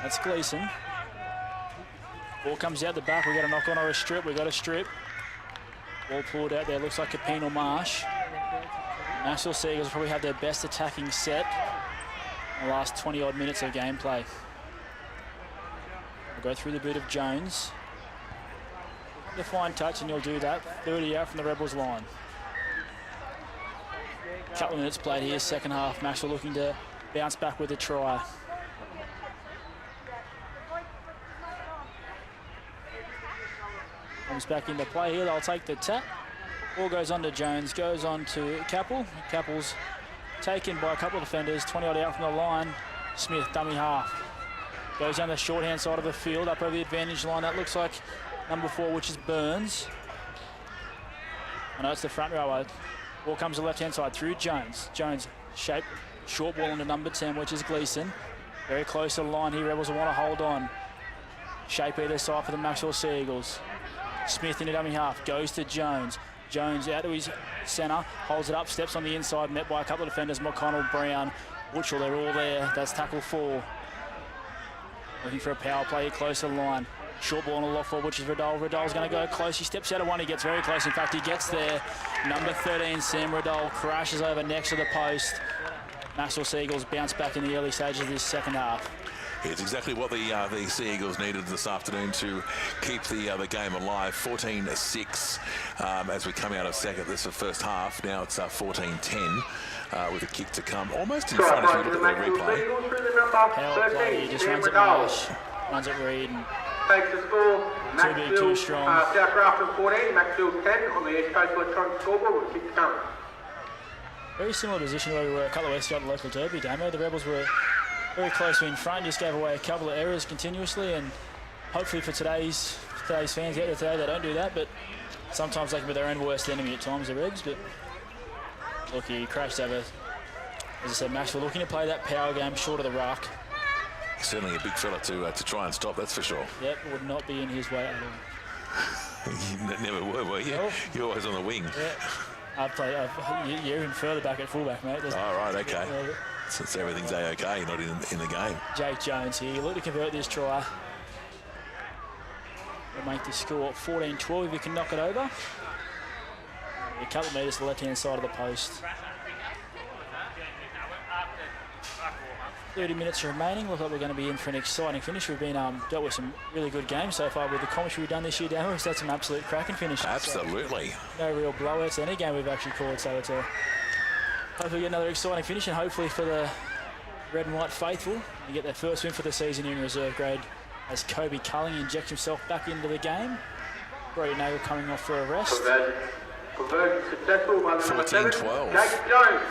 That's Gleeson. Ball comes out the back. We've got a knock on or a strip. We've got a strip. Ball pulled out there. Looks like Capin or Marsh. Maxwell Seagulls probably have their best attacking set in the last 20-odd minutes of gameplay. We'll go through the boot of Jones. The fine touch, and you'll do that. 30 out from the Rebels line. Couple of minutes played here, second half. Maxwell looking to bounce back with a try. Comes back into play here. They'll take the tap. Ball goes on to Jones, goes on to Capel. Capel's taken by a couple of defenders, 20 odd out from the line. Smith, dummy half. Goes down the short-hand side of the field, up over the advantage line. That looks like number 4, which is Burns. I know it's the front rower. Ball comes to the left-hand side through Jones. Jones, shape, short ball into number 10, which is Gleeson. Very close to the line here. Rebels will want to hold on. Shape either side for the Maxwell Sea Eagles. Smith in a dummy half, goes to Jones. Jones out to his centre, holds it up, steps on the inside, met by a couple of defenders, McConnell, Brown, Butchell, they're all there. That's tackle 4. Looking for a power play here close to the line. Short ball on the loft for, which is Riddell. Riddell's going to go close. He steps out of one. He gets very close. In fact, he gets there. Number 13, Sam Riddell, crashes over next to the post. Maxwell Sea Eagles bounce back in the early stages of this second half. It's exactly what the Sea Eagles needed this afternoon to keep the game alive. 14-6 as we come out of second. This is the first half. Now it's 14-10 with a kick to come. Almost in front if you look at the replay. Power play, he just runs it Marsh, runs it Reed. Takes the score. Too big, too strong. South Grafton 14, Macksville 10 on the East Coast Electronic scoreboard with 6 to come. Very similar position where we were a couple of weeks ago at the local derby, Damo. The Rebels were very close in front, just gave away a couple of errors continuously, and hopefully for today's fans out there today, they don't do that, but sometimes they can be their own worst enemy at times, the Rebs. But look, he crashed over, as I said, Maxwell looking to play that power game short of the ruck. Certainly a big fella to try and stop, that's for sure. Yep, would not be in his way at all. You never were you? No. You're always on the wing. Yeah. You're even further back at fullback, mate. Oh, right, okay. Since everything's A-OK, not in the game. Jake Jones here. Look to convert this try. We'll make the score 14-12 if you can knock it over. A couple of metres to the left-hand side of the post. 30 minutes remaining. Look like we're going to be in for an exciting finish. We've been dealt with some really good games so far with the commentary we've done this year, Dan. We've had some absolute cracking finishes. Absolutely. So no real blowouts any game we've actually called, so it's hopefully we get another exciting finish, and hopefully for the red and white faithful, you get their first win for the season in reserve grade as Kobe Culling injects himself back into the game. Brody Nagle coming off for a rest. Conversion successful by the number 7, 14-12. Jacob Jones.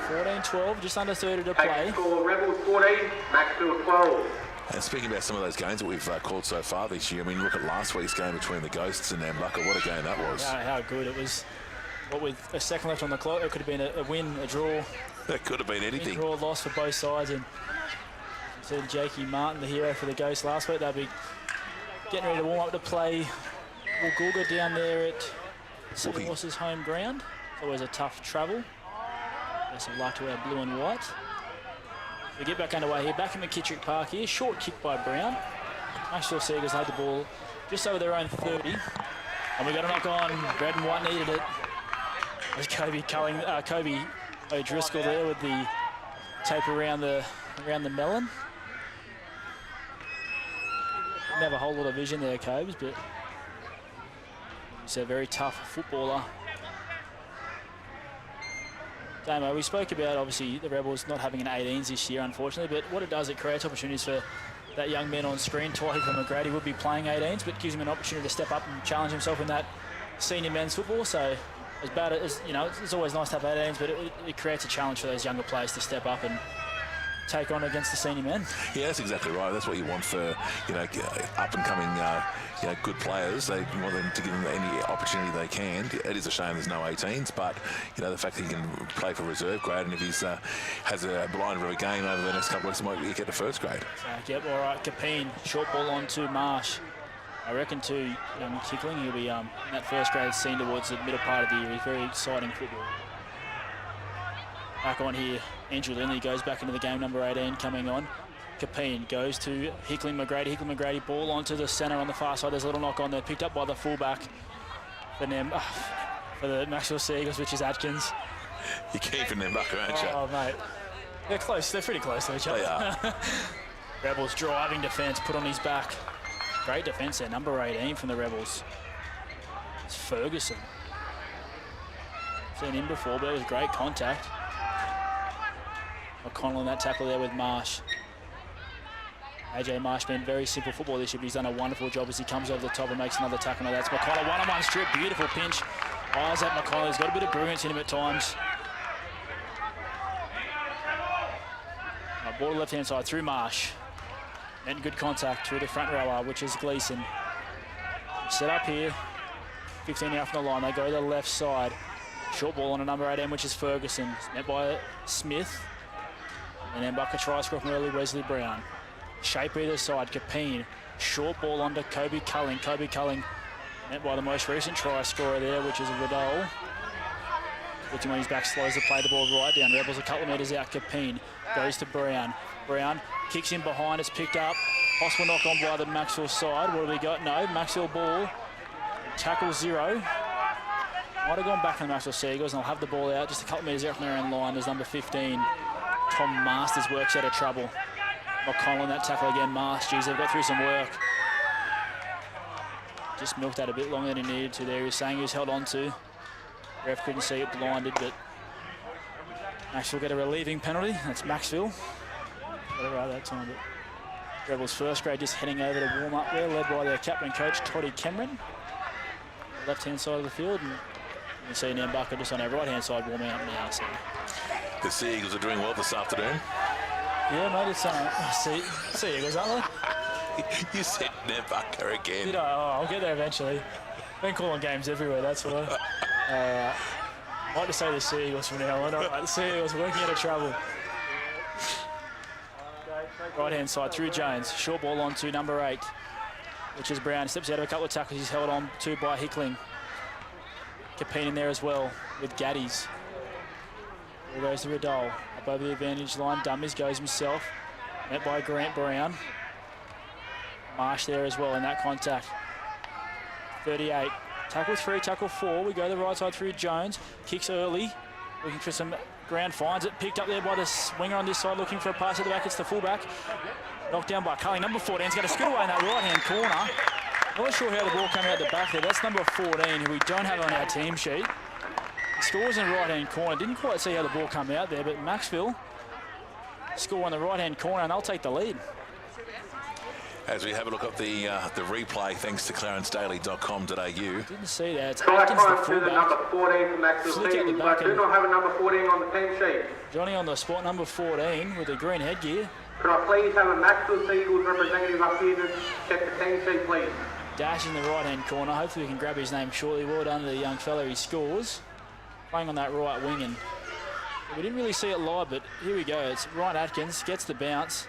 14-12, just under 30 to play. For Rebels 14, Macksville 12. And speaking about some of those games that we've called so far this year, I mean, look at last week's game between the Ghosts and Nambucca. What a game that was. How good it was. What with a second left on the clock, it could have been a win, a draw. That could have been anything. A draw, loss for both sides. And you see Jakey Martin, the hero for the Ghosts last week. They'll be getting ready to warm up to play Woolgoolga down there at St Horse's home ground. It's always a tough travel. Best of luck to our blue and white. We get back underway here, back in McKittrick Park here. Short kick by Brown. Maxwell Seagulls had the ball just over their own 30. And we got a knock on. Red and white needed it. There's Kobe O'Driscoll there with the tape around the melon. Didn't have a whole lot of vision there, Cobes, but he's a very tough footballer. Damo, we spoke about, obviously, the Rebels not having an 18s this year, unfortunately, but what it does, it creates opportunities for that young man on screen. Twahi from McGrady would be playing 18s, but gives him an opportunity to step up and challenge himself in that senior men's football. So, as bad as, you know, it's always nice to have 18s, but it creates a challenge for those younger players to step up and take on against the senior men. Yeah, that's exactly right. That's what you want for, you know, up-and-coming, you know, good players. They want them to give them any opportunity they can. It is a shame there's no 18s, but, you know, the fact that he can play for reserve grade, and if he's has a blind of a game over the next couple of weeks, he might get to first grade. Yep, all right, Capine, short ball on to Marsh. I reckon to young Kickling, he'll be in that first grade scene towards the middle part of the year. He's very exciting football. Back on here, Andrew Lindley goes back into the game, number 18 coming on. Capine goes to Hickling McGrady. Hickling McGrady ball onto the centre on the far side. There's a little knock on there, picked up by the fullback for the Maxwell Seagulls, which is Atkins. You're keeping them back, aren't you? Oh, mate. They're close. They're pretty close to each other. They are. Rebels driving defence, put on his back. Great defence there, number 18 from the Rebels. It's Ferguson. Seen him before, but it was great contact. O'Connell in that tackle there with Marsh. AJ Marsh been very simple football this year, but he's done a wonderful job as he comes over the top and makes another tackle. Now that's McConnell, one-on-one strip, beautiful pinch. Eyes at McConnell, he's got a bit of brilliance in him at times. Ball to left-hand side through Marsh. And good contact through the front rower, which is Gleeson. Set up here, 15 out from the line, they go to the left side. Short ball on a number 18, which is Ferguson. Met by Smith. And then Bucker tries from early Wesley Brown. Shape either side, Capine. Short ball onto Kobe Culling. Kobe Culling met by the most recent try scorer there, which is Riddle. Puts him on his back, slows the play, the ball right down. Rebels a couple of metres out, Capine. Goes to Brown. Brown kicks in behind, it's picked up. Possible knock on by the Maxwell side. What have we got? No, Maxwell ball. Tackle 0. Might have gone back on the Maxwell Seagulls, and they'll have the ball out just a couple of metres out from their own line. There's number 15. Tom Masters works out of trouble. McConnell in that tackle again. Masters, they've got through some work. Just milked that a bit longer than he needed to there. He was saying he was held on to. Ref couldn't see it, blinded, but Maxwell get a relieving penalty. That's Macksville. Got it right that time, but Rebels first grade just heading over to warm up there, led by their captain coach, Toddy Cameron. Left-hand side of the field, and you can see Nambucca just on our right-hand side warming up now. So. The Seagulls are doing well this afternoon. Yeah, mate, it's Seagulls, aren't they? You said Nambucca again. Did I? Oh, I'll get there eventually. Been calling games everywhere, that's why. I like to say the Seagulls from now on. All right, the Seagulls working out of trouble. Right-hand side through Jones. Short ball on to number 8, which is Brown. Steps out of a couple of tackles. He's held on to by Hickling. Capine in there as well with Gaddies. There goes to Riddle. Up over the advantage line. Dummies goes himself. Met by Grant Brown. Marsh there as well in that contact. 38. Tackle 3, tackle 4. We go to the right side through Jones. Kicks early. looking for some ground, finds it, picked up there by the winger on this side, looking for a pass at the back. It's the fullback. Knocked down by Culling. Number 14 is going to scoot away in that right-hand corner. Not sure how the ball came out the back there. That's number 14, who we don't have on our team sheet. He scores in the right-hand corner. Didn't quite see how the ball came out there, but Macksville score on the right-hand corner, and they'll take the lead. As we have a look at the replay, thanks to clarencedaily.com.au. Didn't see that. It's Track Atkins, the time to the fullback. number 14 from Macksville Flick out the Seagulls. back I do and- not have a number 14 on the team sheet. Johnny on the spot, number 14, with the green headgear. Could I please have a Macksville Seagulls representative up here to check the team sheet, please? Dash in the right-hand corner. Hopefully we can grab his name shortly. Well done to the young fella. He scores. Playing on that right wing, and we didn't really see it live, but here we go. It's Ryan Atkins, gets the bounce,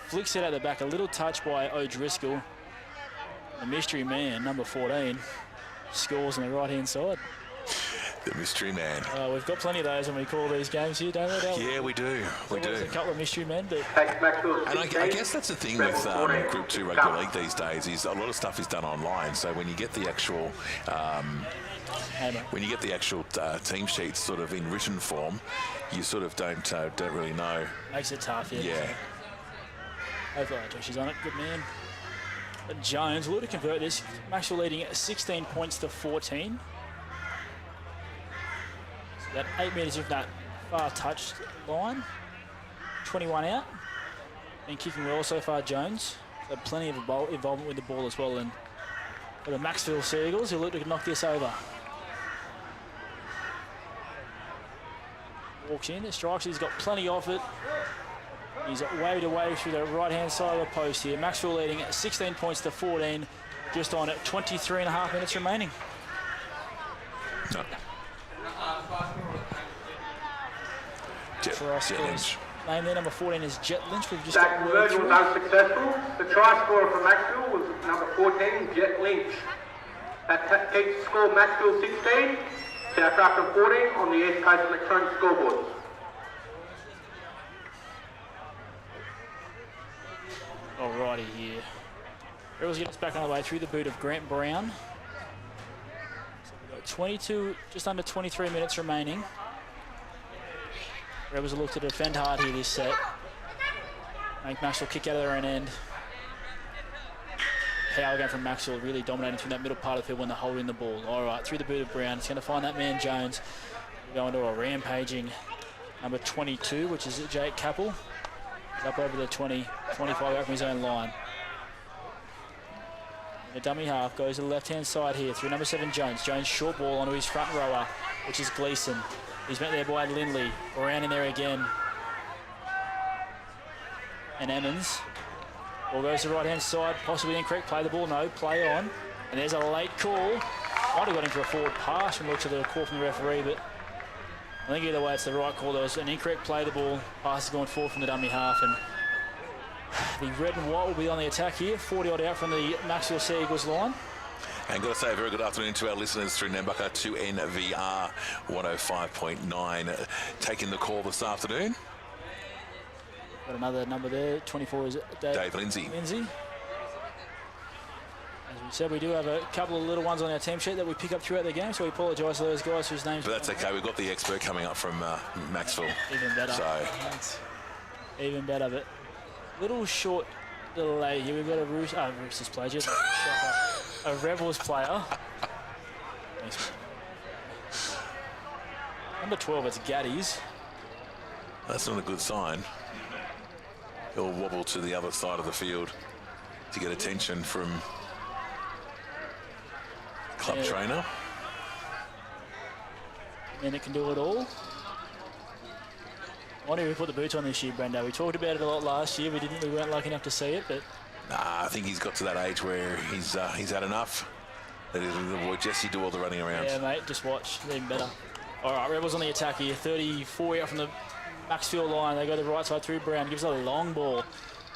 flicks it out the back. A little touch by O'Driscoll. The mystery man, number 14, scores on the right-hand side. The mystery man. We've got plenty of those when we call these games here, don't we, Dale? Yeah, we do. We do. There's a couple of mystery men, but Takes Macksville And 16. I guess that's the thing with Group 2 Rugby League these days is a lot of stuff is done online. So when you get the actual team sheets sort of in written form, you sort of don't really know. makes it tough, yeah. Yeah. Hopefully Josh is on it, good man. But Jones will to convert this. Maxwell leading at 16 points to 14. So about 8 metres of that far touch line. 21 out. Been kicking well so far, Jones. So plenty of involvement with the ball as well. And for the Macksville Seagulls, he'll look to knock this over. Walks in, strikes, he's got plenty of it. He's waved away through the right-hand side of the post here. Maxwell leading at 16 points to 14, just on at 23.5 minutes remaining. No. Jet Lynch. Name there, number 14 is Jet Lynch. We've just That got word conversion through. was unsuccessful. The try scorer for Macksville was number 14, Jet Lynch. That takes the score Macksville 16, South Grafton 14 on the East Coast electronic scoreboards. Alrighty here. Rebels get us back on the way through the boot of Grant Brown. So we've got 22, just under 23 minutes remaining. Rebels will look to defend hard here this set. Make Maxwell kick out of their own end. Power going from Maxwell, really dominating through that middle part of the field when they're holding the ball. Alright, through the boot of Brown. It's going to find that man Jones. Going to a rampaging number 22, which is Jake Capel. He's up over the 20, 25 out from his own line. The dummy half goes to the left-hand side here through number 7, Jones. Jones short ball onto his front rower, which is Gleeson. He's met there by Lindley. Around in there again. And Emmons. Ball goes to the right-hand side, possibly incorrect. Play the ball, no, play on. And there's a late call. Might have got him for a forward pass from the looks of the call from the referee, but I think either way it's the right call. There was an incorrect play of the ball. Pass is going forward from the dummy half, and the red and white will be on the attack here. 40 odd out from the Maxwell Seagulls line. And got to say a very good afternoon to our listeners through Nambucca to NVR 105.9. Taking the call this afternoon. Got another number there. 24 is Dave Lindsay. As we said, we do have a couple of little ones on our team sheet that we pick up throughout the game, so we apologise to those guys whose names... But that's okay. We've got the expert coming up from Macksville. Even better. So. That's even better, but little short delay here. We've got a Roosters player, just a Rebels player. Number 12, it's Gaddies. That's not a good sign. He'll wobble to the other side of the field to get attention from club trainer. And it can do it all. I wonder if we put the boots on this year, Brendo. We talked about it a lot last year. We weren't lucky enough to see it, but Nah, I think he's got to that age where he's had enough. That is the boy Jesse do all the running around. yeah, mate, just watch. Even better. All right, Rebels on the attack here. 34 out from the Macksville line. They go the right side through Brown. Gives a long ball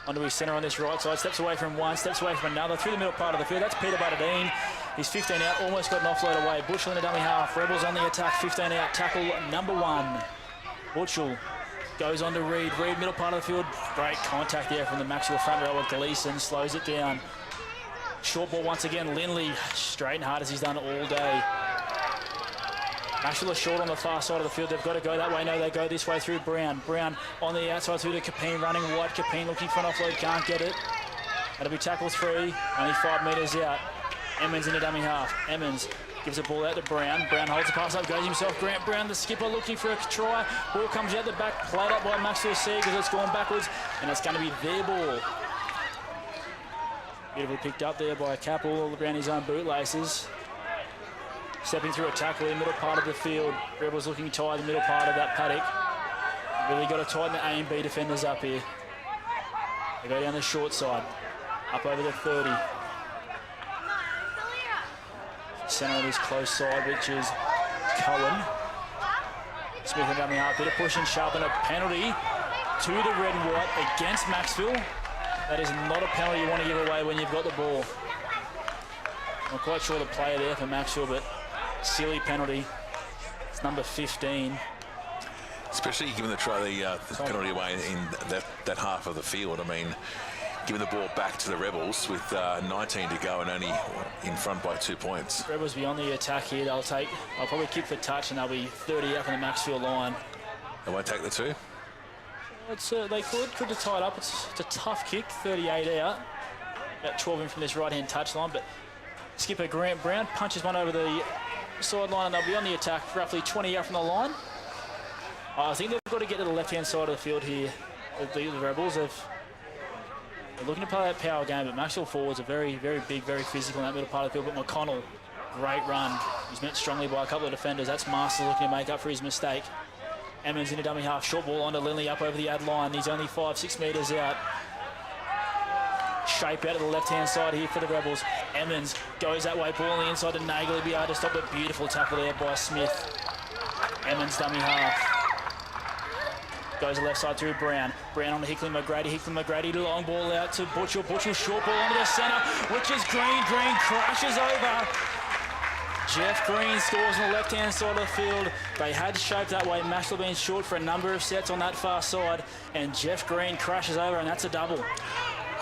onto his centre on this right side. Steps away from one, steps away from another. Through the middle part of the field. That's Peter Butterdine. He's 15 out. Almost got an offload away. Butchell in the dummy half. Rebels on the attack. 15 out. Tackle number 1. Butchell goes on to Reed. Reed, middle part of the field. Great contact there from the Maxwell front row with Gleeson. Slows it down. Short ball once again. Lindley straight and hard as he's done all day. Maxwell are short on the far side of the field. They've got to go that way. No, they go this way through Brown. Brown on the outside through to Capine, running wide. Capine looking for an offload, can't get it. That'll be tackle 3, only 5 metres out. Emmons in a dummy half. Emmons gives the ball out to Brown. Brown holds the pass up, goes himself. Grant Brown, the skipper, looking for a try. Ball comes out the back, played up by Maxwell Seagulls. It's gone backwards, and it's going to be their ball. Beautifully picked up there by Cap, all around his own bootlaces. Stepping through a tackle in the middle part of the field. Rebels looking tight in the middle part of that paddock. Really got to tighten the A and B defenders up here. They go down the short side, up over the 30. Centre of this close side, which is Cohen. Smith and dummy half, bit of push and sharp, and a penalty to the red and white against Macksville. That is not a penalty you want to give away when you've got the ball. I'm not quite sure the player there for Macksville, but silly penalty. It's number 15. Especially given the penalty away in that half of the field. I mean, giving the ball back to the Rebels with 19 to go and only in front by 2 points. Rebels be on the attack here. They'll probably kick for touch, and they'll be 30 out from the Macksville line. They won't take the 2? They could have tied up. It's a tough kick, 38 out. About 12 in from this right-hand touch line, but skipper Grant Brown punches one over the sideline, and they'll be on the attack, roughly 20 out from the line. I think they've got to get to the left-hand side of the field here. The Rebels they're looking to play that power game, but Maxwell forwards are very, very big, very physical in that middle part of the field. But McConnell, great run. He's met strongly by a couple of defenders. That's Masters looking to make up for his mistake. Emmons in a dummy half, short ball onto Lindley up over the ad line. He's only 5-6 metres out. Shape out to the left-hand side here for the Rebels. Emmons goes that way, ball on the inside to Nagel. He'll be able to stop it. Beautiful tackle there by Smith. Emmons dummy half. Goes the left side through Brown. Brown on to Hickley McGrady, long ball out to Butchell. Butchell, short ball onto the centre, which is Green. Green crashes over. Jeff Green scores on the left-hand side of the field. They had shaped that way. Maxwell been short for a number of sets on that far side, and Jeff Green crashes over, and that's a double.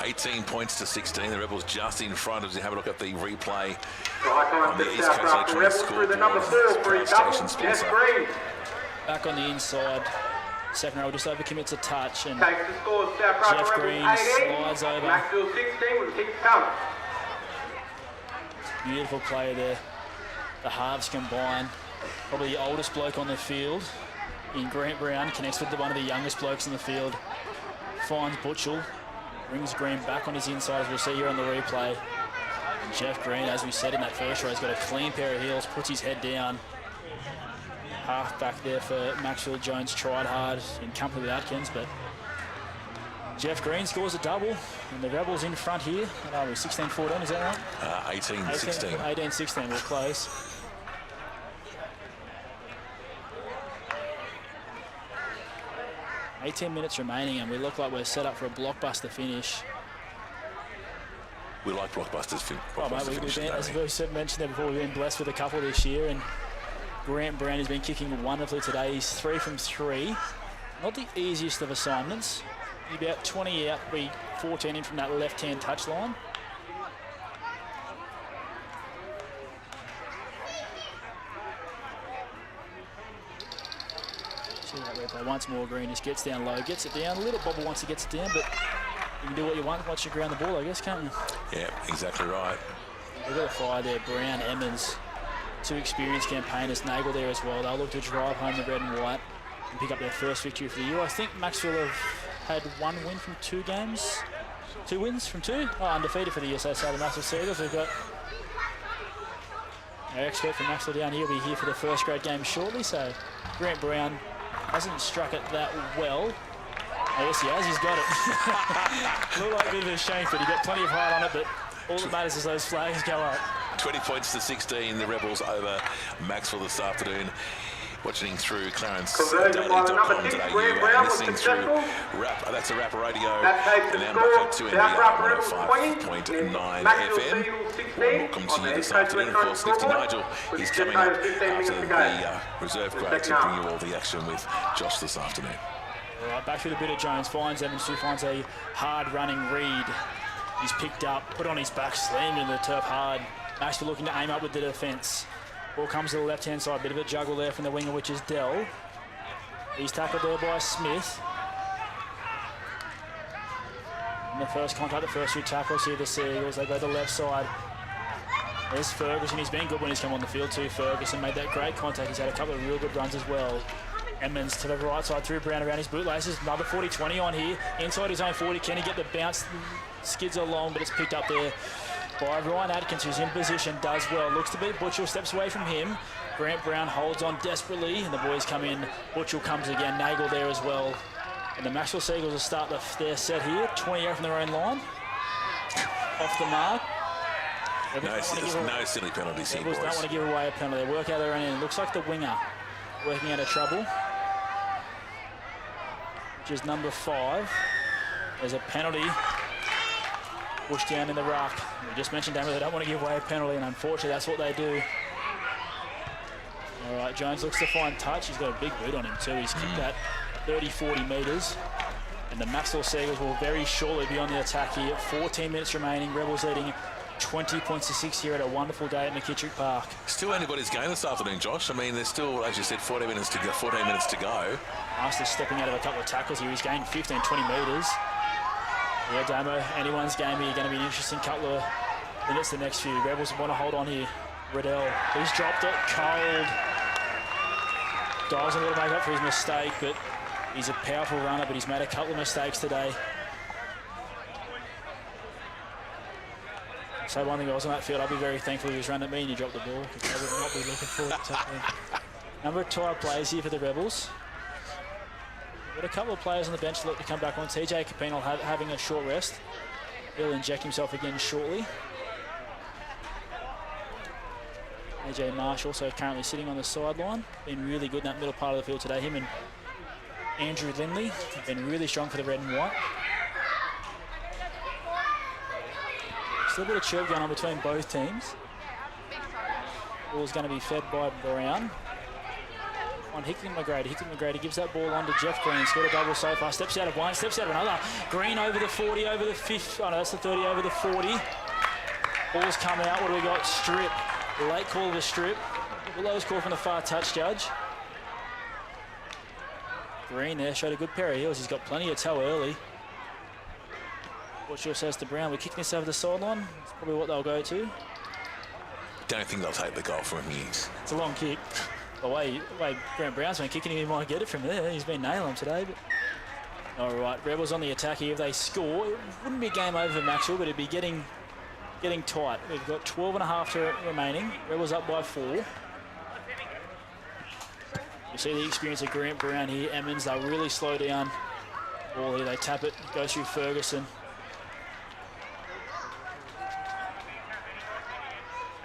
18 points to 16. The Rebels just in front as you have a look at the replay On the East Coast Electronic Scoreboard station sponsor. Back on the inside. Second row just overcommits a touch, and Takes the score, South Jeff Rucker Green Rebels 18. slides over. Macksville 16 with a kick to come. Beautiful play there. The halves combine. Probably the oldest bloke on the field in Grant Brown connects with one of the youngest blokes in the field. Finds Butchell. Brings Green back on his inside, as we'll see here on the replay. And Jeff Green, as we said in that first row, has got a clean pair of heels, puts his head down. Half back there for Maxwell. Jones tried hard in company with Atkins, but Jeff Green scores a double, and the Rebels in front here. What are we, 16-14, is that right? 18-16. 18-16, we're close. $18 minutes remaining, and we look like we're set up for a blockbuster finish. We like blockbusters. As we mentioned there before, we've been blessed with a couple this year, and Grant Brown has been kicking wonderfully today. He's 3 from 3. Not the easiest of assignments. He's about 20 out, be 14 in from that left-hand touch line. See that replay once more. Green just gets down low, gets it down. A little bobble once he gets it down, but you can do what you want once you ground the ball, I guess, can't you? Yeah, exactly right. We've got a fire there. Brown, Emmons, 2 experienced campaigners. Nagel there as well. They'll look to drive home the red and white and pick up their first victory for the year. I think Maxwell have had 1 win from 2 games. 2 wins from 2. Oh, undefeated for the year, so the Maxwell Seagulls. We've got our expert from Maxwell down here. Will be here for the first grade game shortly. So Grant Brown hasn't struck it that well. Yes, he has. He's got it. Looked like a bit of a shame, but he got plenty of height on it. But all that matters is those flags go up. 20 points to 16. The Rebels over Maxwell this afternoon. Watching through ClarenceDaily.com today, listening through that's a Rap Radio, and now back to NBR 105.9 FM. Welcome to you this afternoon. Of course, Nifty Nigel, he's coming up after the reserve grade to bring you all the action with Josh this afternoon. All right, back with a bit of Jones. Finds Evans, who finds a hard-running Reed. He's picked up, put on his back, slammed into the turf hard. Maxwell looking to aim up with the defence. Ball comes to the left-hand side. Bit of a juggle there from the winger, which is Dell. He's tackled there by Smith. And the first contact, the first 2 tackles here, the Seagulls. They go to the left side. There's Ferguson. He's been good when he's come on the field too. Ferguson made that great contact. He's had a couple of real good runs as well. Emmons to the right side through Brown around his bootlaces. Another 40-20 on here. Inside his own 40. Can he get the bounce? Skids along, but it's picked up there by Ryan Atkins, who's in position, does well. Looks to beat Butchell, steps away from him. Grant Brown holds on desperately, and the boys come in. Butchell comes again, Nagel there as well. And the Maxwell Seagulls will start their set here. 20 out from their own line. Off the mark. No silly penalties here, boys. Don't want to give away a penalty. They work out their own end. Looks like the winger working out of trouble, which is number 5. There's a penalty pushed down in the ruck. We just mentioned, Damo, they don't want to give away a penalty, and unfortunately that's what they do. All right, Jones looks to find touch. He's got a big boot on him too. He's kicked that 30-40 metres. And the Maxwell Seagulls will very shortly be on the attack here. 14 minutes remaining. Rebels leading 20 points to 6 here at a wonderful day at McKittrick Park. Still anybody's game this afternoon, Josh. I mean, there's still, as you said, 14 minutes to go. After stepping out of a couple of tackles here, he's gained 15, 20 metres. Yeah, Damo, anyone's game here. Going to be an interesting couple of minutes the next few. Rebels want to hold on here. Riddell, he's dropped it cold. Doesn't want to make up for his mistake, but he's a powerful runner, but he's made a couple of mistakes today. So one thing I was on that field, I'd be very thankful he was running at me and you dropped the ball, because I would not be looking forward to tackling. Number of tired players here for the Rebels. Got a couple of players on the bench to look to come back on. TJ Capino having a short rest. He'll inject himself again shortly. AJ Marsh also currently sitting on the sideline. Been really good in that middle part of the field today. Him and Andrew Lindley have been really strong for the red and white. Still a bit of chirp going on between both teams. Ball's going to be fed by Brown. On Hickley McGrady gives that ball on to Jeff Green. He's got a double so far. Steps out of one, steps out of another. Green over the 40, over the 50. Oh no, that's the 30 over the 40. Ball's come out. What do we got? Strip. Late call of a strip. The lowest call from the far touch judge. Green there showed a good pair of heels. He's got plenty of toe early. Butchell says to Brown, we're kicking this over the sideline. That's probably what they'll go to. Don't think they'll take the goal from him. It's a long kick. The way Grant Brown's been kicking him, he might get it from there. He's been nailing him today. But... all right, Rebels on the attack here. If they score, it wouldn't be a game over for Maxwell, but it'd be getting tight. We've got 12.5 remaining. Rebels up by 4. You see the experience of Grant Brown here. Emmons, they'll really slow down. Ball here, they tap it, goes through Ferguson.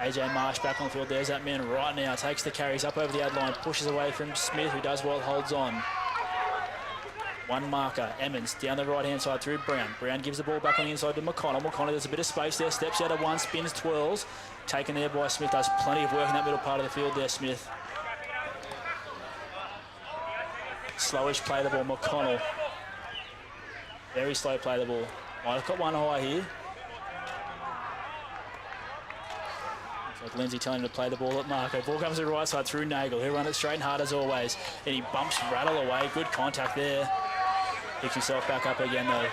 AJ Marsh back on the field. There's that man right now. Takes the carries up over the ad line. Pushes away from Smith, who does well, holds on. One marker. Emmons down the right-hand side through Brown. Brown gives the ball back on the inside to McConnell. McConnell, there's a bit of space there. Steps out of one, spins, twirls. Taken there by Smith. Does plenty of work in that middle part of the field there, Smith. Slowish play the ball, McConnell. Very slow play the ball. Might have got one high here. Like Lindsay telling him to play the ball at Marco. Ball comes to the right side through Nagel. He'll run it straight and hard as always. And he bumps Rattle away. Good contact there. Picks himself back up again though.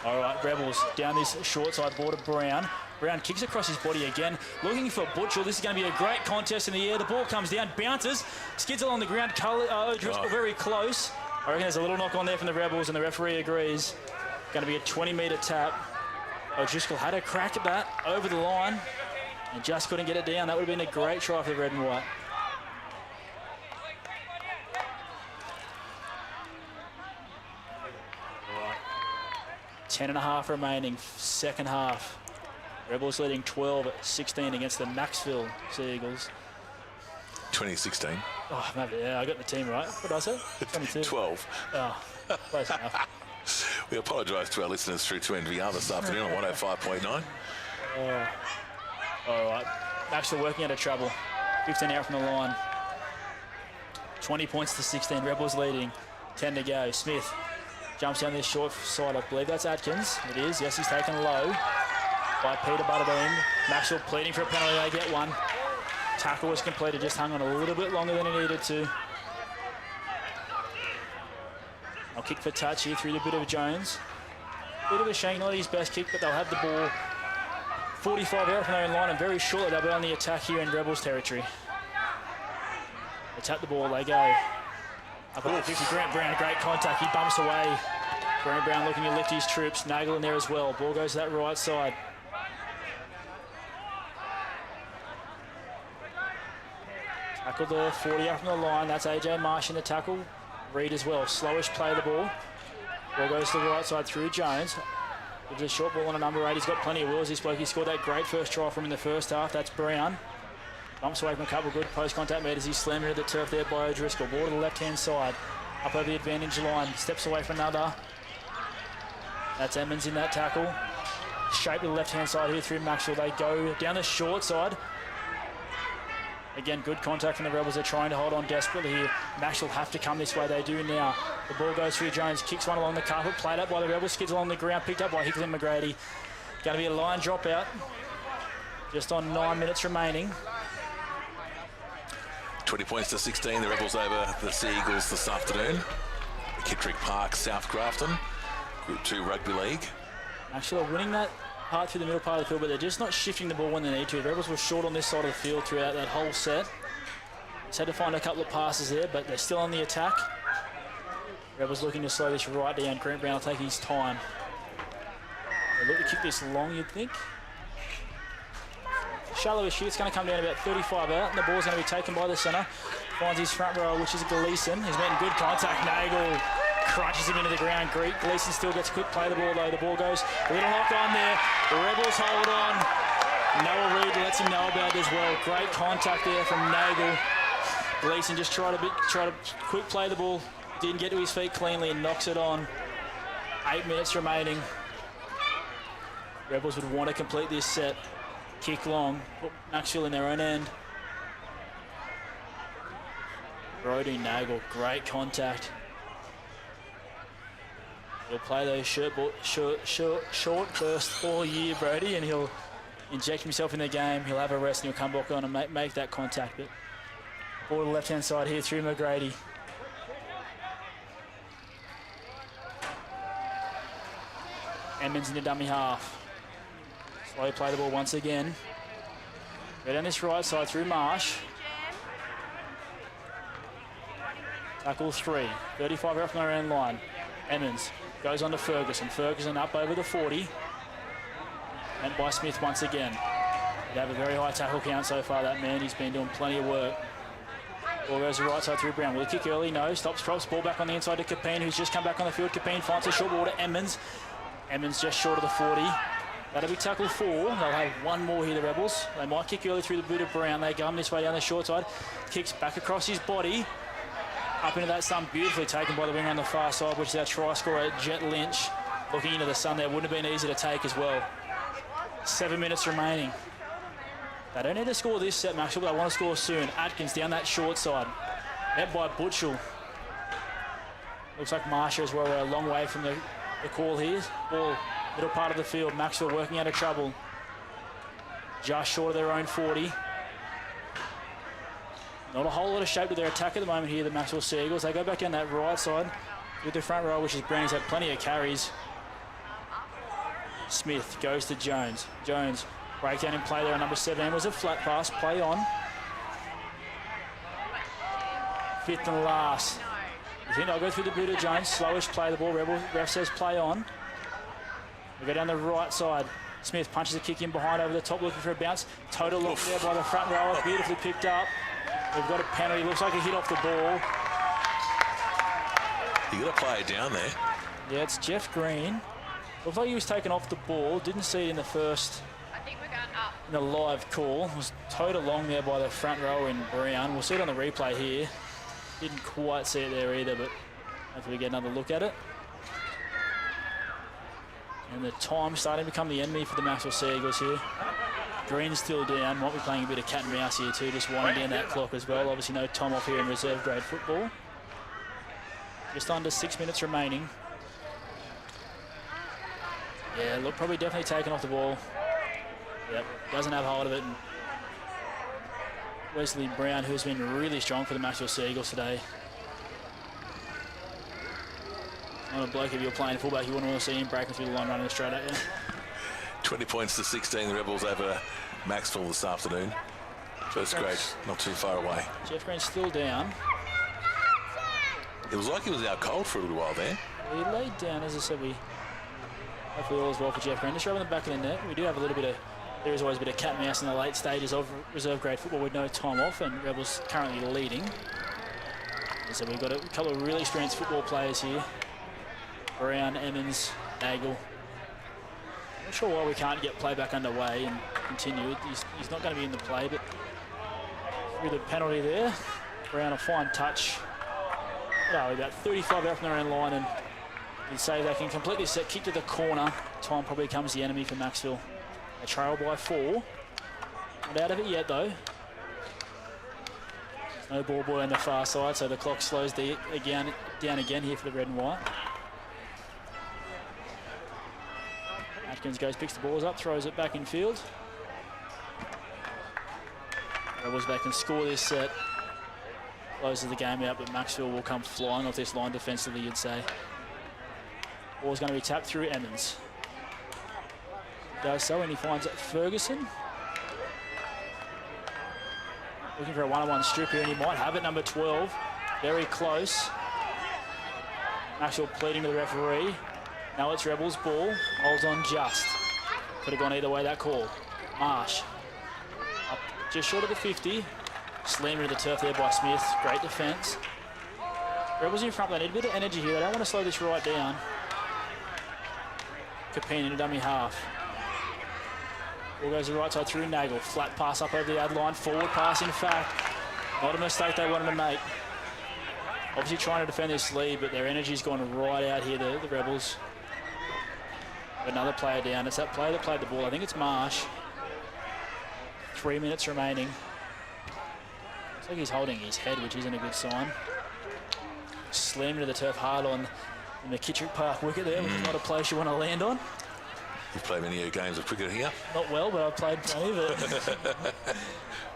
All right, Rebels down this short side border. Brown. Brown kicks across his body again. Looking for Butchell. This is going to be a great contest in the air. The ball comes down, bounces, skids along the ground. O'Driscoll very close. I reckon there's a little knock on there from the Rebels and the referee agrees. Going to be a 20-metre tap. O'Driscoll had a crack at that over the line. And just couldn't get it down. That would have been a great try for the red and white. Right. 10.5 remaining, second half. Rebels leading 12-16 against the Macksville Seagulls. 2016. Oh, maybe, yeah, I got the team right. What did I say? 22. 12. Oh, close enough. We apologise to our listeners through to NVR this afternoon on 105.9. All right, Maxwell working out of trouble. 15 out from the line. 20 points to 16. Rebels leading. 10 to go. Smith jumps down this short side. I believe that's Atkins. It is. Yes, he's taken low by Peter Butterbean. Maxwell pleading for a penalty. They get one. Tackle was completed, just hung on a little bit longer than he needed to. I'll kick for touch here through the bit of Jones. Bit of a shank, not his best kick, but they'll have the ball 45 out from their own line, and very shortly they'll be on the attack here in Rebels territory. They tap the ball, they go. Up at the 50, Grant Brown, great contact, he bumps away. Grant Brown looking to lift his troops, Nagel in there as well. Ball goes to that right side. Tackle the 40 up from the line, that's AJ Marsh in the tackle. Reed as well, slowish play the ball. Ball goes to the right side through Jones. Gives a short ball on a number 8. He's got plenty of wheels. This bloke, he scored that great first try from in the first half. That's Brown. Bumps away from a couple of good post-contact meters. He's slammed into the turf there by O'Driscoll. Ball to the left-hand side. Up over the advantage line. Steps away from another. That's Emmons in that tackle. Shape to the left-hand side here through Maxwell. They go down the short side. Again, good contact from the Rebels. They're trying to hold on desperately here. Maxwell have to come this way. They do now. The ball goes through Jones. Kicks one along the carpet. Played up by the Rebels. Skids along the ground. Picked up by Hickley and McGrady. Going to be a line dropout. Just on 9 minutes remaining. 20 points to 16. The Rebels over the Sea Eagles this afternoon. Kittrick Park, South Grafton. Group 2 Rugby League. Actually, winning that part through the middle part of the field, but they're just not shifting the ball when they need to. The Rebels were short on this side of the field throughout that whole set. Just had to find a couple of passes there, but they're still on the attack. Rebels looking to slow this right down. Grant Brown will take his time. They look to kick this long, you'd think. Shallowish here. It's going to come down about 35 out, and the ball's going to be taken by the centre. Finds his front row, which is Gleeson. He's making good contact. Nagel crunches him into the ground. Gleeson still gets a quick play of the ball, though. The ball goes a little lock on there. The Rebels hold on. Noah Reed lets him know about it as well. Great contact there from Nagel. Gleeson just tried to quick play the ball. Didn't get to his feet cleanly and knocks it on. 8 minutes remaining. Rebels would want to complete this set. Kick long. Put Macksville in their own end. Brody Nagel, great contact. He'll play those short bursts all year, Brody, and he'll inject himself in the game. He'll have a rest and he'll come back on and make that contact. But ball to the left-hand side here through McGrady. Emmons in the dummy half. Slow play the ball once again. Go down this right side through Marsh. Tackle 3. 35 out from their own line. Emmons goes on to Ferguson. Ferguson up over the 40. And by Smith once again. They have a very high tackle count so far, that man. He's been doing plenty of work. Ball goes to the right side through Brown. Will he kick early? No. Stops, drops ball back on the inside to Capine, who's just come back on the field. Capine finds a short ball to Emmons. Emmons just short of the 40. That'll be tackle 4. They'll have one more here, the Rebels. They might kick early through the boot of Brown. They come this way down the short side. Kicks back across his body. Up into that sun, beautifully taken by the winger on the far side, which is our try scorer, Jet Lynch. Looking into the sun there, wouldn't have been easy to take as well. 7 minutes remaining. They don't need to score this set, Maxwell, but they want to score soon. Atkins down that short side. Met by Butchell. Looks like Marsha as well. We're a long way from the call here. Ball, middle part of the field. Maxwell working out of trouble. Just short of their own 40. Not a whole lot of shape to their attack at the moment here, the Maxwell Sea Eagles. They go back down that right side with the front row, which is Brown. He's had plenty of carries. Smith goes to Jones. Jones, breakdown in play there on number 7. Was a flat pass, play on. 5th and last. I think I'll go through the boot of Jones. Slowish play the ball. Ref says play on. We go down the right side. Smith punches a kick in behind over the top, looking for a bounce. Total look there by the front rower. Beautifully picked up. We've got a penalty. Looks like a hit off the ball. You got to play it down there. Yeah, it's Jeff Green. Looks like he was taken off the ball. Didn't see it in the first. I think we're going up. In the live call. Was towed along there by the front row in Brown. We'll see it on the replay here. Didn't quite see it there either, but hopefully we get another look at it. And the time's starting to become the enemy for the Maxwell Sea Eagles here. Green's still down. Might be playing a bit of cat and mouse here too, just winding down that clock as well. Obviously no time off here in reserve grade football. Just under 6 minutes remaining. Yeah, look, probably definitely taken off the ball. Yep, doesn't have hold of it. And Wesley Brown, who's been really strong for the Maxwell Seagulls today. Not a bloke, if you're playing fullback, you wouldn't want to see him breaking through the line running straight at you. 20 points to 16, the Rebels over Macksville this afternoon. First grade, not too far away. Jeff Green's still down. It was like he was out cold for a little while there. He laid down, as I said, hopefully all is well for Jeff Green. Just rubbing the back of the net. We do have a little bit of, there is always a bit of cat and mouse in the late stages of reserve grade football with no time off, and Rebels currently leading. So we've got a couple of really experienced football players here. Brown, Emmons, Nagel. Not sure why we can't get play back underway and continue. He's not going to be in the play, but with a penalty there, Brown a fine touch. No, about 35 out from their own line, and you'd say they can completely set kick to the corner. Time probably comes the enemy for Macksville. They trail by 4. Not out of it yet though. There's no ball boy on the far side, so the clock slows down again here for the red and white. Atkins goes, picks the balls up, throws it back in field. Rebels back and score this set. Closes the game out, but Macksville will come flying off this line defensively, you'd say. Ball's going to be tapped through Emmons. Does so, and he finds Ferguson. Looking for a one-on-one strip here, and he might have it. Number 12, very close. Maxwell pleading to the referee. Now it's Rebels' ball, holds on just. Could have gone either way, that call. Marsh, up just short of the 50. Slammed into the turf there by Smith. Great defence. Rebels in front, they need a bit of energy here. They don't want to slow this right down. Capine into dummy half. Ball goes to the right side through Nagel. Flat pass up over the ad line. Forward pass, in fact. Not a mistake they wanted to make. Obviously trying to defend this lead, but their energy's gone right out here, the Rebels. Another player down. It's that player that played the ball. I think it's Marsh. 3 minutes remaining. Looks like he's holding his head, which isn't a good sign. Slammed into the turf hard on the McKittrick Park wicket there, which is not a place you want to land on. You've played many games of cricket here. Not well, but I've played plenty of it.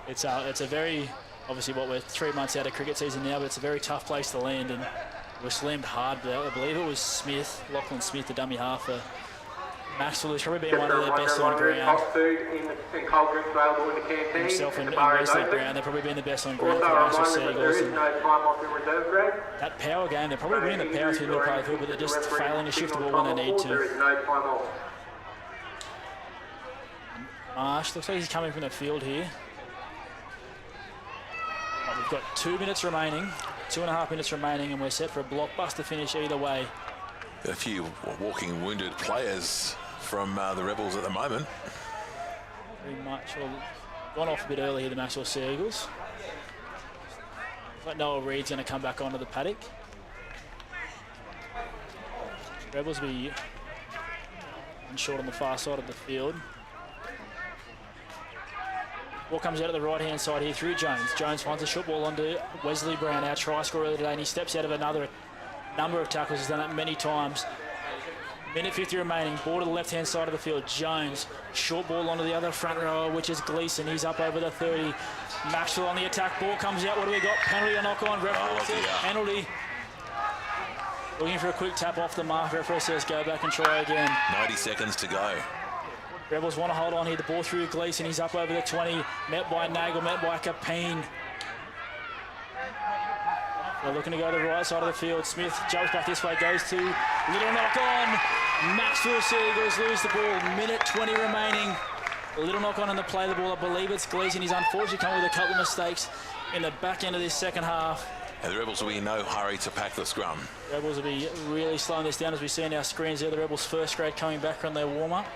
It's a very, obviously we're 3 months out of cricket season now, but it's a very tough place to land, and we're slammed hard. But I believe it was Smith, Lachlan Smith, the dummy half for Maxwell, who's probably been one of their best on ground. Hot food in cold drinks available in the canteen. Himself and Wesley Brown, they've probably been the best on ground for the Maxwell Seagulls. There is no time off in reserve grade. That power game, they're probably winning the power through the middle part of the field, but they're just failing to shift the ball when they need to. There is no time off. Marsh, looks like he's coming from the field here. Well, we've got 2 minutes remaining, 2.5 minutes remaining, and we're set for a blockbuster finish either way. A few walking wounded players from the Rebels at the moment. Very much. Well, gone off a bit early here, the Maxwell Seagulls. But Noah Reid's going to come back onto the paddock. Rebels will be short on the far side of the field. Ball comes out of the right-hand side here through Jones. Jones finds a short ball onto Wesley Brown, our try scorer earlier today, and he steps out of another number of tackles. He's done that many times. Minute 50 remaining. Ball to the left-hand side of the field. Jones, short ball onto the other front rower, which is Gleeson. He's up over the 30. Maxwell on the attack. Ball comes out. What do we got? Penalty or knock-on? Referee says penalty. Looking for a quick tap off the mark. Referee says go back and try again. 90 seconds to go. Rebels want to hold on here. The ball through Gleeson. He's up over the 20. Met by Nagel, met by Capine. They're looking to go to the right side of the field. Smith jumps back this way, goes to little knock on. Macksville Seagulls lose the ball. Minute 20 remaining. A little knock on in the play of the ball. I believe it's Gleeson. He's unfortunately come with a couple of mistakes in the back end of this second half. And the Rebels will be in no hurry to pack the scrum. Rebels will be really slowing this down as we see in our screens there. The Rebels first grade coming back from their warm-up.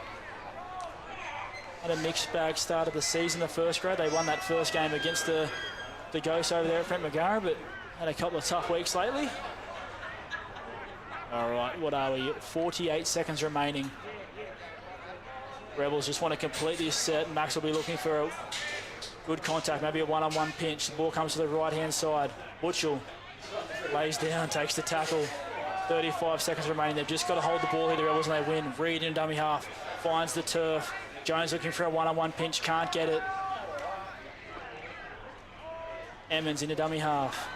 Had a mixed bag start of the season, the first grade. They won that first game against the Ghosts over there at Brent Magara, but had a couple of tough weeks lately. All right, what are we? 48 seconds remaining. Rebels just want to complete this set. Max will be looking for a good contact, maybe a one-on-one pinch. The ball comes to the right-hand side. Butchell lays down, takes the tackle. 35 seconds remaining. They've just got to hold the ball here, the Rebels, and they win. Reid in dummy half, finds the turf. Jones looking for a one-on-one pinch, can't get it. Emmons into dummy half.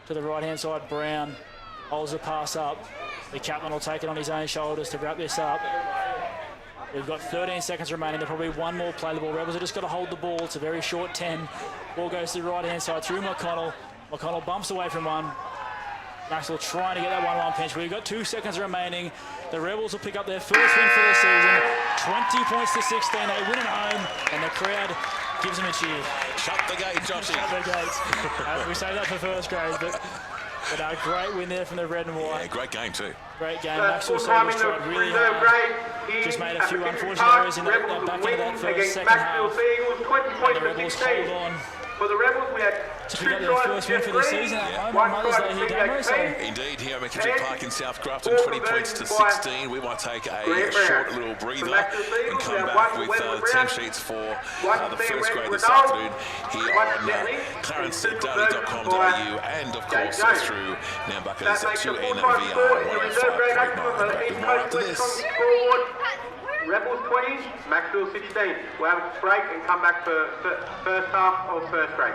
To the right-hand side, Brown holds the pass up. The captain will take it on his own shoulders to wrap this up. We've got 13 seconds remaining. There's probably one more play. The ball. Rebels have just got to hold the ball. It's a very short 10. Ball goes to the right-hand side through McConnell. McConnell bumps away from one. Maxwell trying to get that 1-1 pinch. We've got 2 seconds remaining. The Rebels will pick up their first win for the season. 20 points to 16. They win at home, and the crowd gives them a cheer. Shut the gate, Joshy. Shut the gates. We say that for first grade, but a great win there from the red and white. Yeah, great game too. Great game. Maxwell Seagulls tried really hard. Just made a few unfortunate errors in that back end of that first second half. And the Rebels hold on. For the Rebels, we had to pick up their first win for the season at home on Mother's Day here, Damo. So Indeed, here at McKittrick Park in South Grafton, 20 points to 16. We might take a short little breather and come back with the team sheets for the first grade this afternoon here on clarencedaily.com.au and, of course, through Nambucca's 2NVR 105.9. More after this. Rebels 20, Macksville 16. We'll have a break and come back for first half of first grade.